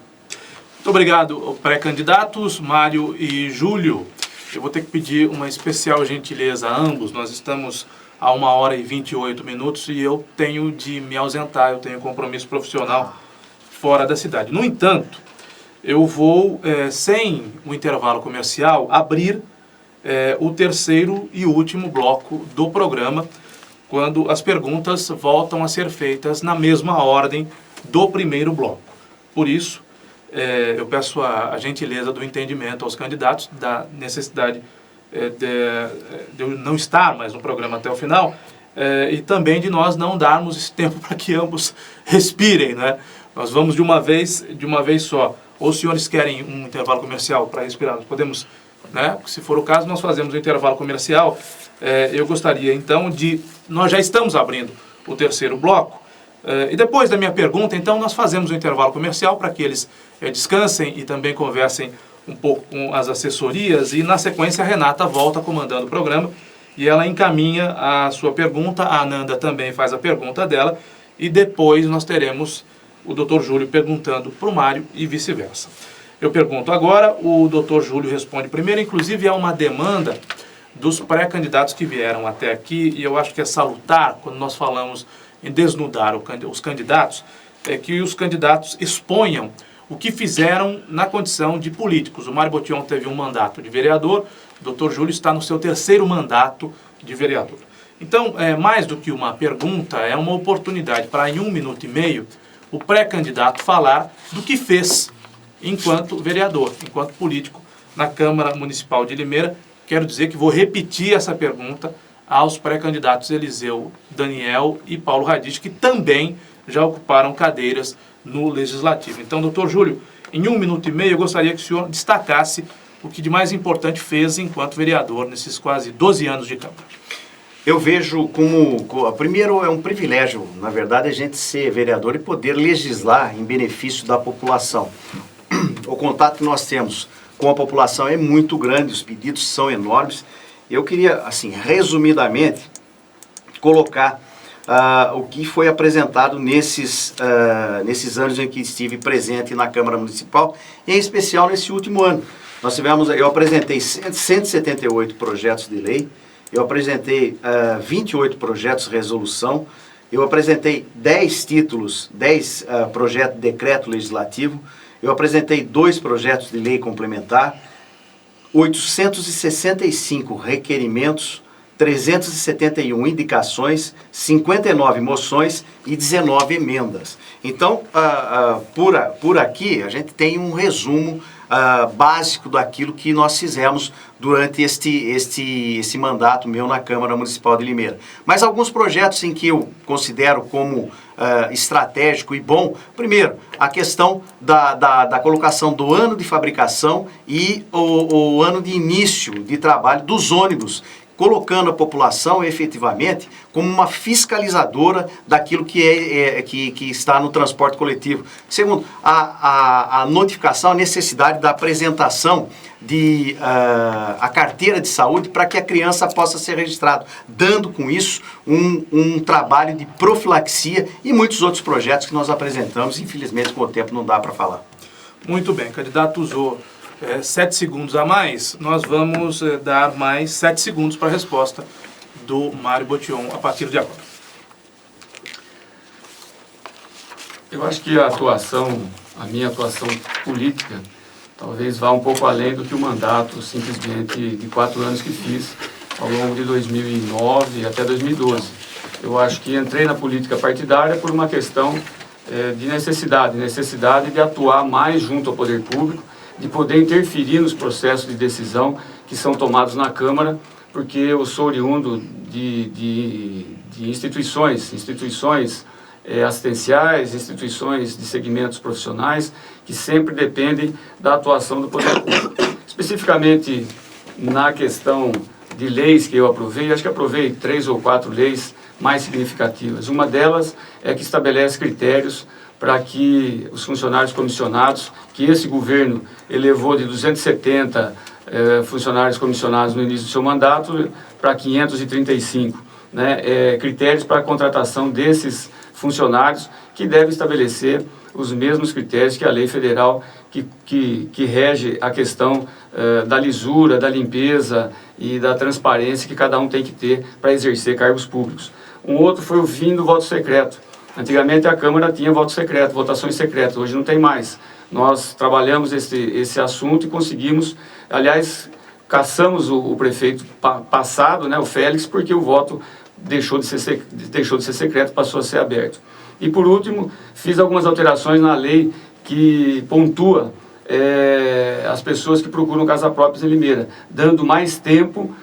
Muito obrigado, pré-candidatos, Mário e Júlio. Eu vou ter que pedir uma especial gentileza a ambos. Nós estamos a 1h28 e eu tenho de me ausentar, eu tenho compromisso profissional fora da cidade. No entanto, eu vou, sem o intervalo comercial, abrir o terceiro e último bloco do programa, quando as perguntas voltam a ser feitas na mesma ordem do primeiro bloco. Por isso, eu peço a gentileza do entendimento aos candidatos da necessidade de eu não estar mais no programa até o final, e também de nós não darmos esse tempo para que ambos respirem, né? Nós vamos de uma vez só. Ou os senhores querem um intervalo comercial para respirar? Nós podemos, né? Se for o caso, nós fazemos um intervalo comercial. Eu gostaria, então, nós já estamos abrindo o terceiro bloco, e depois da minha pergunta, então, nós fazemos um intervalo comercial para que eles descansem e também conversem um pouco com as assessorias, e na sequência a Renata volta comandando o programa e ela encaminha a sua pergunta, a Ananda também faz a pergunta dela, e depois nós teremos o Dr. Júlio perguntando para o Mário e vice-versa. Eu pergunto agora, o Dr. Júlio responde primeiro, inclusive é uma demanda dos pré-candidatos que vieram até aqui, e eu acho que é salutar, quando nós falamos em desnudar os candidatos, que os candidatos exponham o que fizeram na condição de políticos. O Mário Botion teve um mandato de vereador, o Dr. Júlio está no seu terceiro mandato de vereador. Então, mais do que uma pergunta, é uma oportunidade para, em 1 minuto e meio, o pré-candidato falar do que fez enquanto vereador, enquanto político, na Câmara Municipal de Limeira. Quero dizer que vou repetir essa pergunta aos pré-candidatos Eliseu, Daniel e Paulo Radich, que também já ocuparam cadeiras no Legislativo. Então, doutor Júlio, em 1 minuto e meio, eu gostaria que o senhor destacasse o que de mais importante fez enquanto vereador nesses quase 12 anos de Câmara. Eu vejo primeiro, é um privilégio, na verdade, a gente ser vereador e poder legislar em benefício da população. O contato que nós temos com a população é muito grande, os pedidos são enormes. Eu queria, assim, resumidamente, colocar o que foi apresentado nesses anos em que estive presente na Câmara Municipal, em especial nesse último ano. Eu apresentei 178 projetos de lei, eu apresentei 28 projetos de resolução, eu apresentei 10 títulos, 10 projetos de decreto legislativo, eu apresentei 2 projetos de lei complementar, 865 requerimentos, 371 indicações, 59 moções e 19 emendas. Então, por aqui, a gente tem um resumo básico daquilo que nós fizemos durante esse mandato meu na Câmara Municipal de Limeira. Mas alguns projetos em que eu considero como estratégico e bom, primeiro, a questão da colocação do ano de fabricação e o ano de início de trabalho dos ônibus, colocando a população efetivamente como uma fiscalizadora daquilo que está no transporte coletivo. Segundo, a notificação, a necessidade da apresentação a carteira de saúde para que a criança possa ser registrada, dando com isso um trabalho de profilaxia e muitos outros projetos que nós apresentamos, infelizmente com o tempo não dá para falar. Muito bem, o candidato usou 7 segundos a mais, nós vamos dar mais 7 segundos para a resposta do Mário Botion a partir de agora. Eu acho que a minha atuação política, talvez vá um pouco além do que o mandato simplesmente de 4 anos que fiz ao longo de 2009 até 2012. Eu acho que entrei na política partidária por uma questão de necessidade de atuar mais junto ao poder público, de poder interferir nos processos de decisão que são tomados na Câmara porque eu sou oriundo de instituições assistenciais, instituições de segmentos profissionais que sempre dependem da atuação do poder público. Especificamente na questão de leis que eu aprovei, acho que aprovei 3 ou 4 leis mais significativas. Uma delas é que estabelece critérios para que os funcionários comissionados, que esse governo elevou de 270 funcionários comissionados no início do seu mandato para 535, né, critérios para a contratação desses funcionários, que deve estabelecer os mesmos critérios que a lei federal que rege a questão da lisura, da limpeza e da transparência que cada um tem que ter para exercer cargos públicos. Um outro foi o fim do voto secreto. Antigamente a Câmara tinha voto secreto, votações secretas, hoje não tem mais. Nós trabalhamos esse assunto e conseguimos, aliás, caçamos o prefeito passado, né, o Félix, porque o voto deixou de ser secreto, passou a ser aberto. E por último, fiz algumas alterações na lei que pontua as pessoas que procuram casa própria em Limeira, dando mais tempo,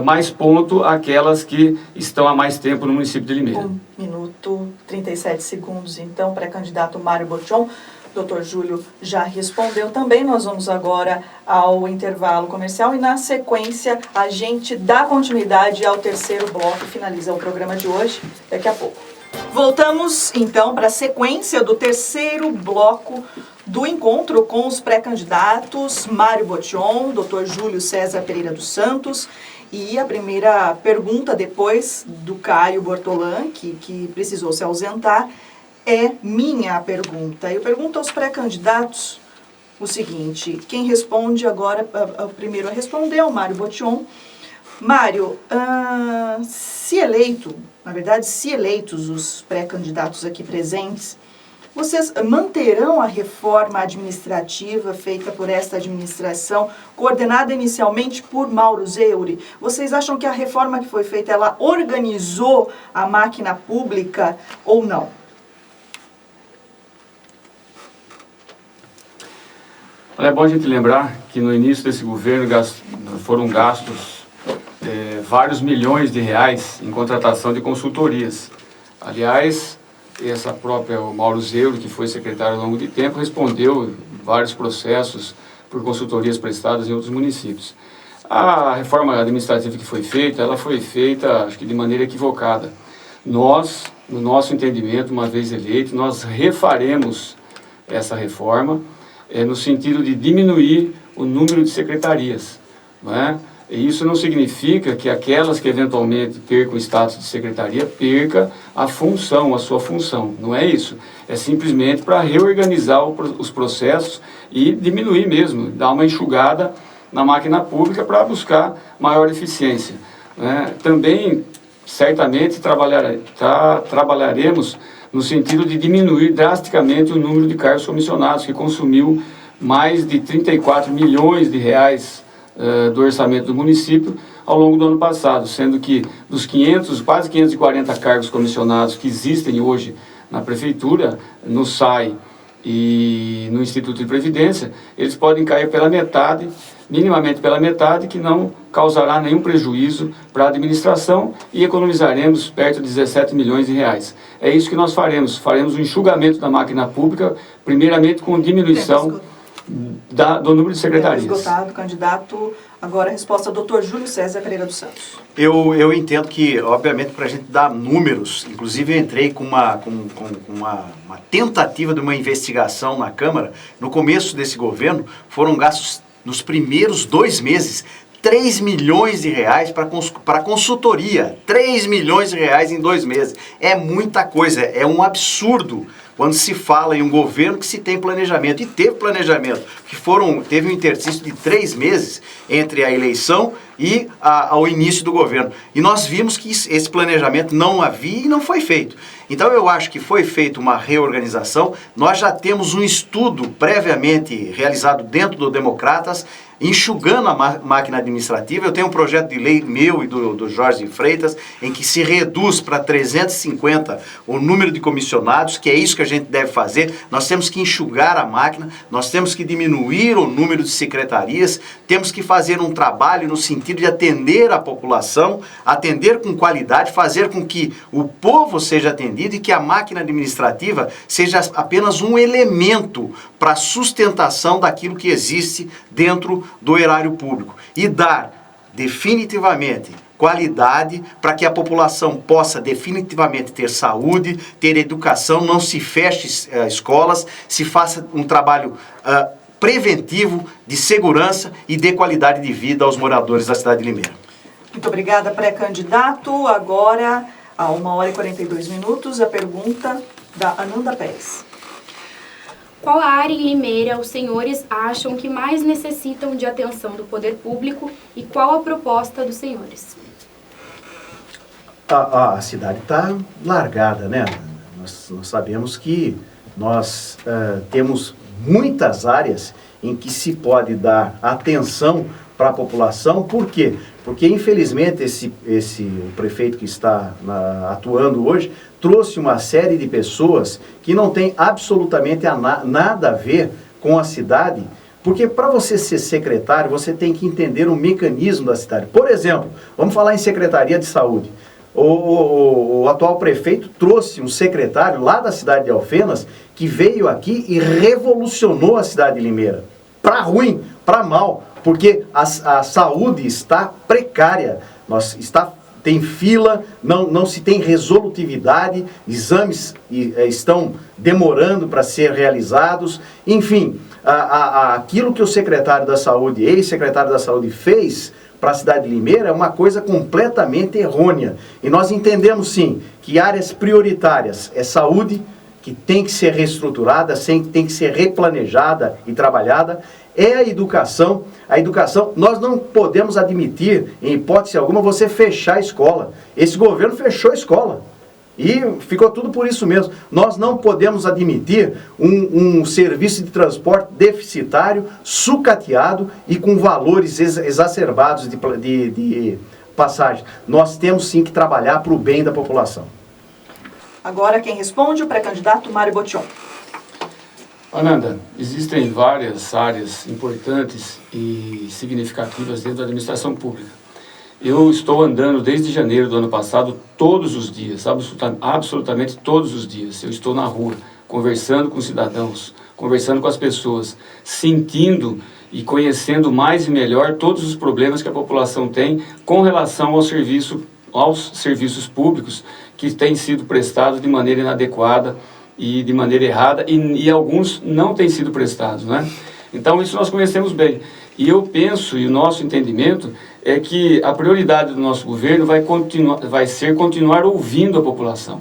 mais ponto àquelas que estão há mais tempo no município de Limeira. 1 minuto, 37 segundos, então, pré-candidato Mário Botion. Dr. Júlio já respondeu também. Nós vamos agora ao intervalo comercial e, na sequência, a gente dá continuidade ao terceiro bloco e finaliza o programa de hoje daqui a pouco. Voltamos, então, para a sequência do terceiro bloco do encontro com os pré-candidatos Mário Botion, Dr. Júlio César Pereira dos Santos. E a primeira pergunta, depois do Caio Bortolã, que precisou se ausentar, é minha pergunta. Eu pergunto aos pré-candidatos o seguinte: quem responde agora, o primeiro a responder é o Mário Botion. Mário, se eleitos os pré-candidatos aqui presentes, vocês manterão a reforma administrativa feita por esta administração, coordenada inicialmente por Mauro Zeuri? Vocês acham que a reforma que foi feita, ela organizou a máquina pública ou não? É bom a gente lembrar que no início desse governo foram gastos vários milhões de reais em contratação de consultorias. Aliás, essa própria Mauro Zeuri, que foi secretário ao longo de tempo, respondeu vários processos por consultorias prestadas em outros municípios. A reforma administrativa que foi feita, ela foi feita, acho que de maneira equivocada. Nós, no nosso entendimento, uma vez eleito, nós refaremos essa reforma no sentido de diminuir o número de secretarias, não é? E isso não significa que aquelas que eventualmente percam o status de secretaria perca a sua função. Não é isso. É simplesmente para reorganizar os processos e diminuir mesmo, dar uma enxugada na máquina pública para buscar maior eficiência, né? Também, certamente, trabalharemos no sentido de diminuir drasticamente o número de cargos comissionados, que consumiu mais de 34 milhões de reais do orçamento do município ao longo do ano passado, sendo que dos quase 540 cargos comissionados que existem hoje na Prefeitura, no SAI e no Instituto de Previdência, eles podem cair pela metade, minimamente pela metade, que não causará nenhum prejuízo para a administração e economizaremos perto de 17 milhões de reais. É isso que nós faremos um enxugamento da máquina pública, primeiramente com diminuição do número de secretarias. Esgotado, candidato. Agora a resposta do Dr. Júlio César Pereira dos Santos. Eu entendo que, obviamente, para a gente dar números, inclusive eu entrei com uma tentativa de uma investigação na Câmara. No começo desse governo, foram gastos, nos primeiros 2 meses, 3 milhões de reais para consultoria. 3 milhões de reais em 2 meses. É muita coisa, é um absurdo quando se fala em um governo que se tem planejamento. E teve planejamento, que teve um interstício de 3 meses entre a eleição e ao início do governo. E nós vimos que esse planejamento não havia e não foi feito. Então eu acho que foi feita uma reorganização. Nós já temos um estudo previamente realizado dentro do Democratas, enxugando a máquina administrativa. Eu tenho um projeto de lei meu e do Jorge Freitas, em que se reduz para 350 o número de comissionados, que é isso que a gente deve fazer. Nós temos que enxugar a máquina, nós temos que diminuir o número de secretarias, temos que fazer um trabalho no sentido de atender a população, atender com qualidade, fazer com que o povo seja atendido e que a máquina administrativa seja apenas um elemento para a sustentação daquilo que existe dentro do erário público e dar definitivamente qualidade para que a população possa definitivamente ter saúde, ter educação, não se feche escolas, se faça um trabalho preventivo de segurança e de qualidade de vida aos moradores da cidade de Limeira. Muito obrigada, pré-candidato. Agora, a 1h42, a pergunta da Ananda Pérez. Qual a área em Limeira os senhores acham que mais necessitam de atenção do poder público e qual a proposta dos senhores? A cidade está largada, né? Nós sabemos que nós temos muitas áreas em que se pode dar atenção para a população. Por quê? Porque, infelizmente, o prefeito que está atuando hoje trouxe uma série de pessoas que não tem absolutamente nada a ver com a cidade, porque para você ser secretário, você tem que entender o mecanismo da cidade. Por exemplo, vamos falar em Secretaria de Saúde. O atual prefeito trouxe um secretário lá da cidade de Alfenas que veio aqui e revolucionou a cidade de Limeira. Para ruim, para mal, porque a saúde está precária, tem fila, não se tem resolutividade, exames estão demorando para ser realizados, enfim, aquilo que o secretário da Saúde, ex-secretário da Saúde fez para a cidade de Limeira é uma coisa completamente errônea. E nós entendemos sim que áreas prioritárias é saúde, que tem que ser reestruturada, tem que ser replanejada e trabalhada, é a educação. A educação, nós não podemos admitir, em hipótese alguma, você fechar a escola. Esse governo fechou a escola. E ficou tudo por isso mesmo. Nós não podemos admitir um serviço de transporte deficitário, sucateado e com valores exacerbados de passagem. Nós temos sim que trabalhar para o bem da população. Agora quem responde, o pré-candidato Mário Botion. Ananda, existem várias áreas importantes e significativas dentro da administração pública. Eu estou andando desde janeiro do ano passado todos os dias, absolutamente todos os dias. Eu estou na rua, conversando com cidadãos, conversando com as pessoas, sentindo e conhecendo mais e melhor todos os problemas que a população tem com relação aos serviços públicos que têm sido prestados de maneira inadequada e de maneira errada, e alguns não têm sido prestados, né? Então isso nós conhecemos bem. E eu penso, e o nosso entendimento, é que a prioridade do nosso governo vai ser continuar ouvindo a população,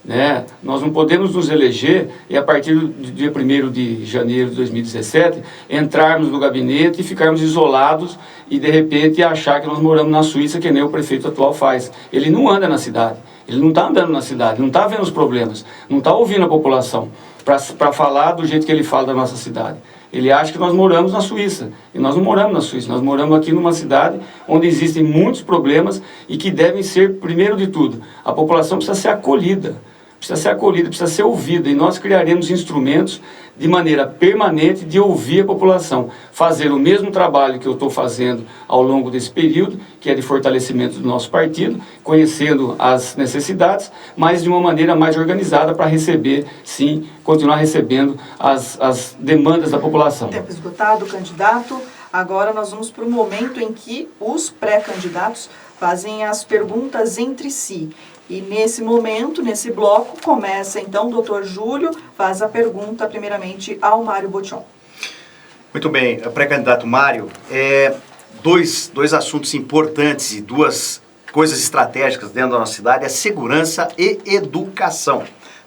né? Nós não podemos nos eleger e a partir do dia 1º de janeiro de 2017 entrarmos no gabinete e ficarmos isolados e de repente achar que nós moramos na Suíça, que nem o prefeito atual faz. Ele não anda na cidade, ele não está andando na cidade, não está vendo os problemas, não está ouvindo a população para falar do jeito que ele fala da nossa cidade. Ele acha que nós moramos na Suíça, e nós não moramos na Suíça, nós moramos aqui numa cidade onde existem muitos problemas e que devem ser, primeiro de tudo, a população precisa ser acolhida, precisa ser ouvida, e nós criaremos instrumentos de maneira permanente de ouvir a população, fazer o mesmo trabalho que eu estou fazendo ao longo desse período, que é de fortalecimento do nosso partido, conhecendo as necessidades, mas de uma maneira mais organizada para receber, sim, continuar recebendo as demandas da população. Tempo esgotado, candidato. Agora nós vamos para o momento em que os pré-candidatos fazem as perguntas entre si. E nesse momento, nesse bloco, começa então o doutor Júlio, faz a pergunta primeiramente ao Mário Botion. Muito bem, pré-candidato Mário, dois assuntos importantes e duas coisas estratégicas dentro da nossa cidade é segurança e educação.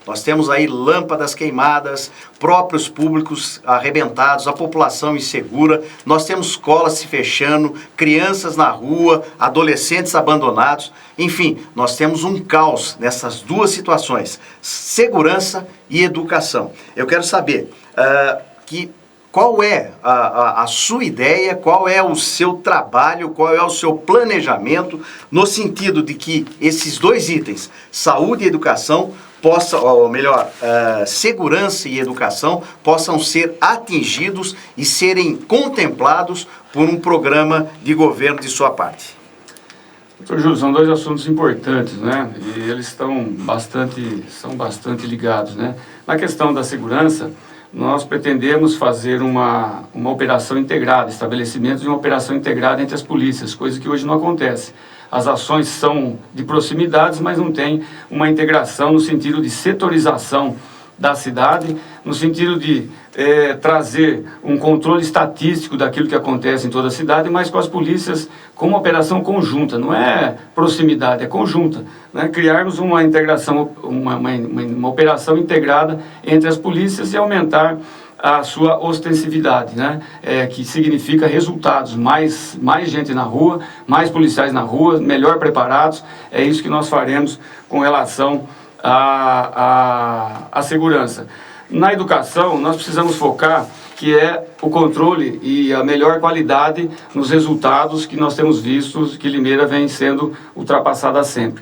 Nós temos aí lâmpadas queimadas, próprios públicos arrebentados, a população insegura, nós temos escolas se fechando, crianças na rua, adolescentes abandonados, enfim, nós temos um caos nessas duas situações, segurança e educação. Eu quero saber qual é a sua ideia, qual é o seu trabalho, qual é o seu planejamento, no sentido de que esses dois itens, saúde e educação, ou melhor, segurança e educação, possam ser atingidos e serem contemplados por um programa de governo de sua parte? Doutor Júlio, são dois assuntos importantes, né? E eles são bastante ligados, né? Na questão da segurança, nós pretendemos fazer uma operação integrada, estabelecimento de uma operação integrada entre as polícias, coisa que hoje não acontece. As ações são de proximidades, mas não tem uma integração no sentido de setorização da cidade, no sentido de trazer um controle estatístico daquilo que acontece em toda a cidade, mas com as polícias com uma operação conjunta, não é proximidade, é conjunta, né? Criarmos uma integração, uma operação integrada entre as polícias e aumentar a sua ostensividade, né? Que significa resultados, mais gente na rua, mais policiais na rua, melhor preparados. É isso que nós faremos com relação à segurança. Na educação, nós precisamos focar que é o controle e a melhor qualidade nos resultados que nós temos visto que Limeira vem sendo ultrapassada sempre.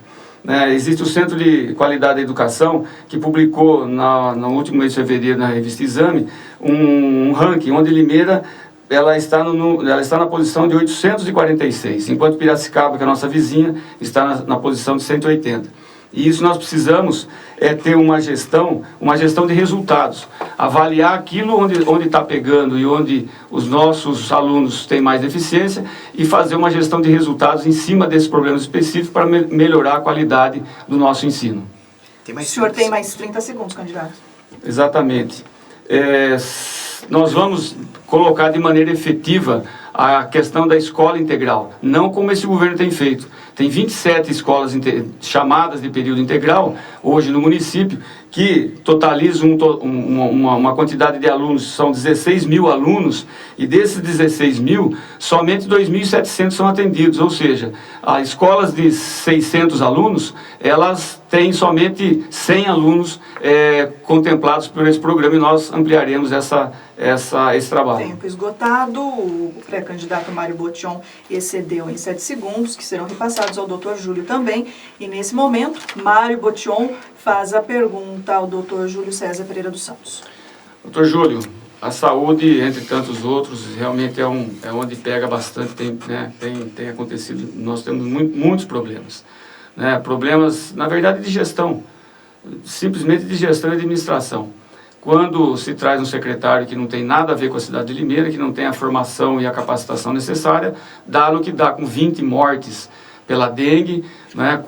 Existe o Centro de Qualidade da Educação, que publicou no último mês de fevereiro na revista Exame um ranking onde Limeira ela está na posição de 846, enquanto Piracicaba, que é a nossa vizinha, está na posição de 180. E isso nós precisamos ter uma gestão de resultados, avaliar aquilo onde está pegando e onde os nossos alunos têm mais deficiência e fazer uma gestão de resultados em cima desses problemas específicos para melhorar a qualidade do nosso ensino. O senhor tem mais 30 segundos, candidato. Exatamente. Nós vamos colocar de maneira efetiva a questão da escola integral, não como esse governo tem feito. Tem 27 escolas chamadas de período integral, hoje no município, que totalizam uma quantidade de alunos, são 16 mil alunos, e desses 16 mil, somente 2.700 são atendidos, ou seja, as escolas de 600 alunos, elas têm somente 100 alunos contemplados por esse programa, e nós ampliaremos esse trabalho. Tempo esgotado, o pré-candidato Mário Botion excedeu em 7 segundos, que serão repassados ao Dr. Júlio também, e nesse momento, Mário Botion faz a pergunta ao Dr. Júlio César Pereira dos Santos. Dr. Júlio, a saúde, entre tantos outros, realmente é onde pega bastante, tem acontecido, nós temos muitos problemas. Problemas, na verdade, de gestão, simplesmente de gestão e administração. Quando se traz um secretário que não tem nada a ver com a cidade de Limeira, que não tem a formação e a capacitação necessária, dá no que dá, com 20 mortes pela dengue,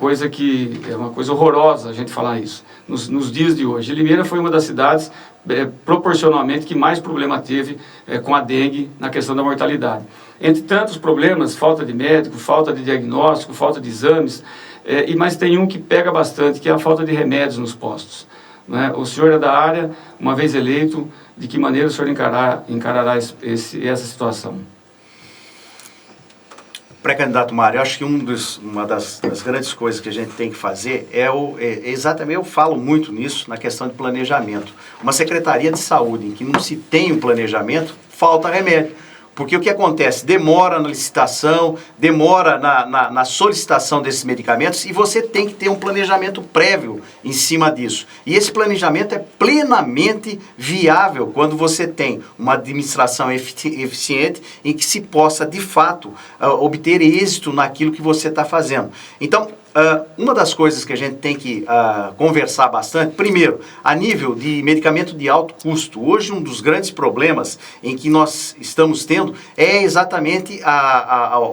coisa que é uma coisa horrorosa a gente falar isso, nos dias de hoje. Limeira foi uma das cidades, proporcionalmente, que mais problema teve com a dengue na questão da mortalidade. Entre tantos problemas, falta de médico, falta de diagnóstico, falta de exames, mas tem um que pega bastante, que é a falta de remédios nos postos. O senhor é da área, uma vez eleito, de que maneira o senhor encarará essa situação? Pré-candidato Mário, eu acho que uma das grandes coisas que a gente tem que fazer exatamente, eu falo muito nisso, na questão de planejamento. Uma secretaria de saúde em que não se tem um planejamento, falta remédio. Porque o que acontece? Demora na licitação, demora na solicitação desses medicamentos e você tem que ter um planejamento prévio em cima disso. E esse planejamento é plenamente viável quando você tem uma administração eficiente em que se possa, de fato, obter êxito naquilo que você está fazendo. Então, uma das coisas que a gente tem que conversar bastante, primeiro, a nível de medicamento de alto custo. Hoje, um dos grandes problemas em que nós estamos tendo é exatamente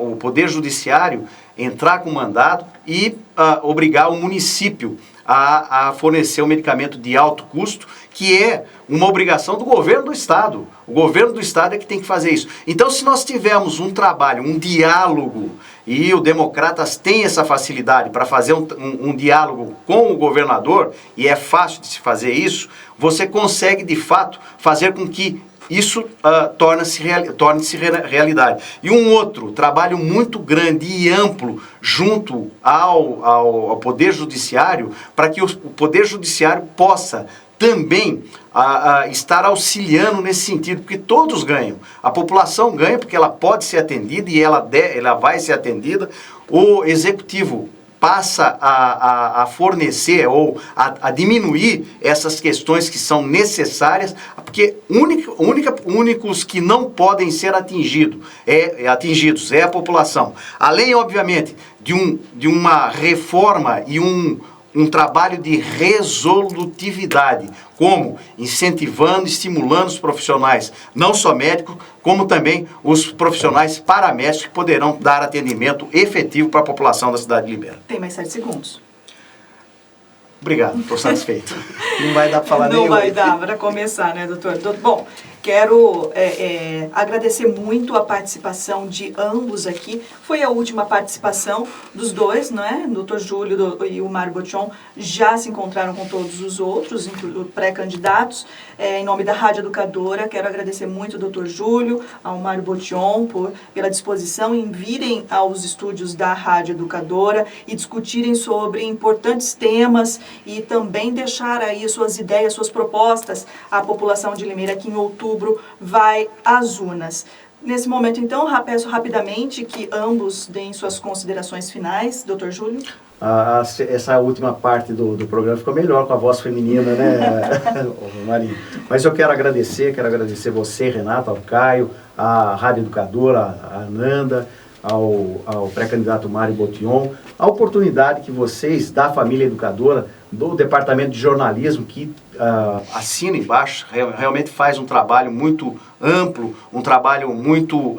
o Poder Judiciário entrar com mandado e obrigar o município a fornecer um medicamento de alto custo, que é uma obrigação do governo do Estado. O governo do Estado é que tem que fazer isso. Então, se nós tivermos um trabalho, um diálogo, e o Democratas tem essa facilidade para fazer um diálogo com o governador, e é fácil de se fazer isso, você consegue, de fato, fazer com que isso torne-se realidade. E um outro trabalho muito grande e amplo junto ao Poder Judiciário, para que o Poder Judiciário possa também estar auxiliando nesse sentido, porque todos ganham. A população ganha porque ela pode ser atendida e ela vai ser atendida. O executivo passa a fornecer ou a diminuir essas questões que são necessárias, porque únicos que não podem ser atingidos é a população. Além, obviamente, de uma reforma e um trabalho de resolutividade, como incentivando, estimulando os profissionais, não só médicos, como também os profissionais paramédicos que poderão dar atendimento efetivo para a população da cidade de Limeira. Tem mais 7 segundos. Obrigado, estou satisfeito. Não vai dar para falar nem Não vai hoje. dar para começar, né, doutor? Bom, quero agradecer muito a participação de ambos aqui. Foi a última participação dos dois, não é? O doutor Júlio e o Mário Botion já se encontraram com todos os outros pré-candidatos. Em nome da Rádio Educadora, quero agradecer muito ao doutor Júlio, ao Mário Botion, pela disposição em virem aos estúdios da Rádio Educadora e discutirem sobre importantes temas e também deixar aí suas ideias, suas propostas à população de Limeira, que em outubro vai às urnas. Nesse momento, então, peço rapidamente que ambos deem suas considerações finais. Doutor Júlio? Essa última parte do programa ficou melhor com a voz feminina, né, Marinho? Mas eu quero agradecer você, Renata, ao Caio, à Rádio Educadora, à Ananda, ao pré-candidato Mário Botion, a oportunidade que vocês, da família educadora, do Departamento de Jornalismo, que assina embaixo, realmente faz um trabalho muito amplo, um trabalho muito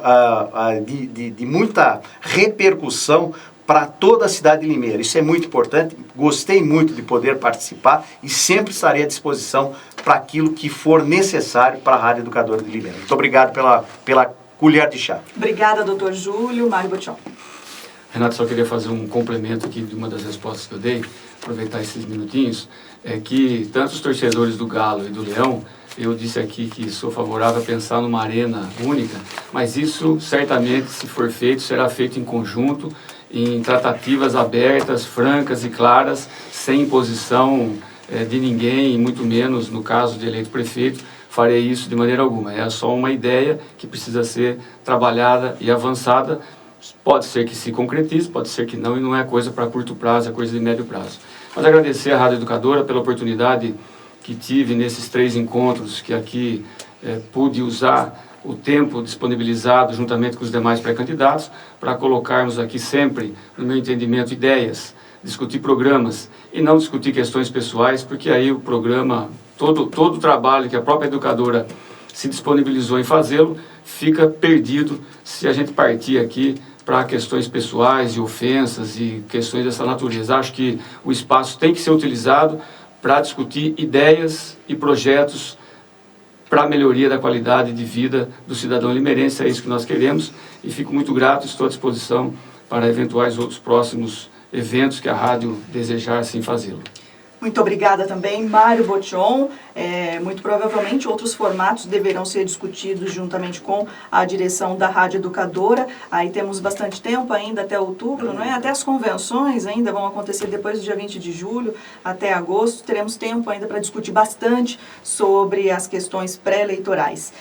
de muita repercussão para toda a cidade de Limeira. Isso é muito importante, gostei muito de poder participar e sempre estarei à disposição para aquilo que for necessário para a Rádio Educadora de Limeira. Muito obrigado pela colher de chá. Obrigada, doutor Júlio. Mário Botion. Renato, só queria fazer um complemento aqui de uma das respostas que eu dei, aproveitar esses minutinhos, é que tanto os torcedores do Galo e do Leão, eu disse aqui que sou favorável a pensar numa arena única, mas isso certamente, se for feito, será feito em conjunto, em tratativas abertas, francas e claras, sem imposição de ninguém, e muito menos no caso de eleito prefeito, farei isso de maneira alguma. É só uma ideia que precisa ser trabalhada e avançada. Pode ser que se concretize, pode ser que não, e não é coisa para curto prazo, é coisa de médio prazo. Mas agradecer à Rádio Educadora pela oportunidade que tive nesses 3 encontros, que aqui pude usar o tempo disponibilizado juntamente com os demais pré-candidatos para colocarmos aqui sempre, no meu entendimento, ideias, discutir programas e não discutir questões pessoais, porque aí o programa, todo o trabalho que a própria educadora se disponibilizou em fazê-lo, fica perdido se a gente partir aqui para questões pessoais e ofensas e questões dessa natureza. Acho que o espaço tem que ser utilizado para discutir ideias e projetos para a melhoria da qualidade de vida do cidadão limeirense. É isso que nós queremos e fico muito grato, estou à disposição para eventuais outros próximos eventos que a rádio desejar assim fazê-lo. Muito obrigada também, Mário Botion. Muito provavelmente outros formatos deverão ser discutidos juntamente com a direção da Rádio Educadora. Aí temos bastante tempo ainda até outubro, não é? Até as convenções ainda vão acontecer depois do dia 20 de julho até agosto. Teremos tempo ainda para discutir bastante sobre as questões pré-eleitorais.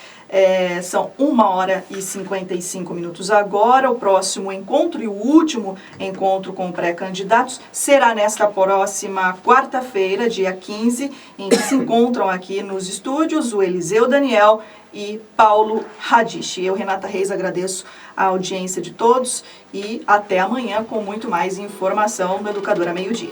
São 1h55 agora. O próximo encontro e o último encontro com pré-candidatos será nesta próxima quarta-feira, dia 15, em que se encontram aqui nos estúdios o Eliseu Daniel e Paulo Radiche. Eu, Renata Reis, agradeço a audiência de todos e até amanhã com muito mais informação no Educadora Meio-Dia.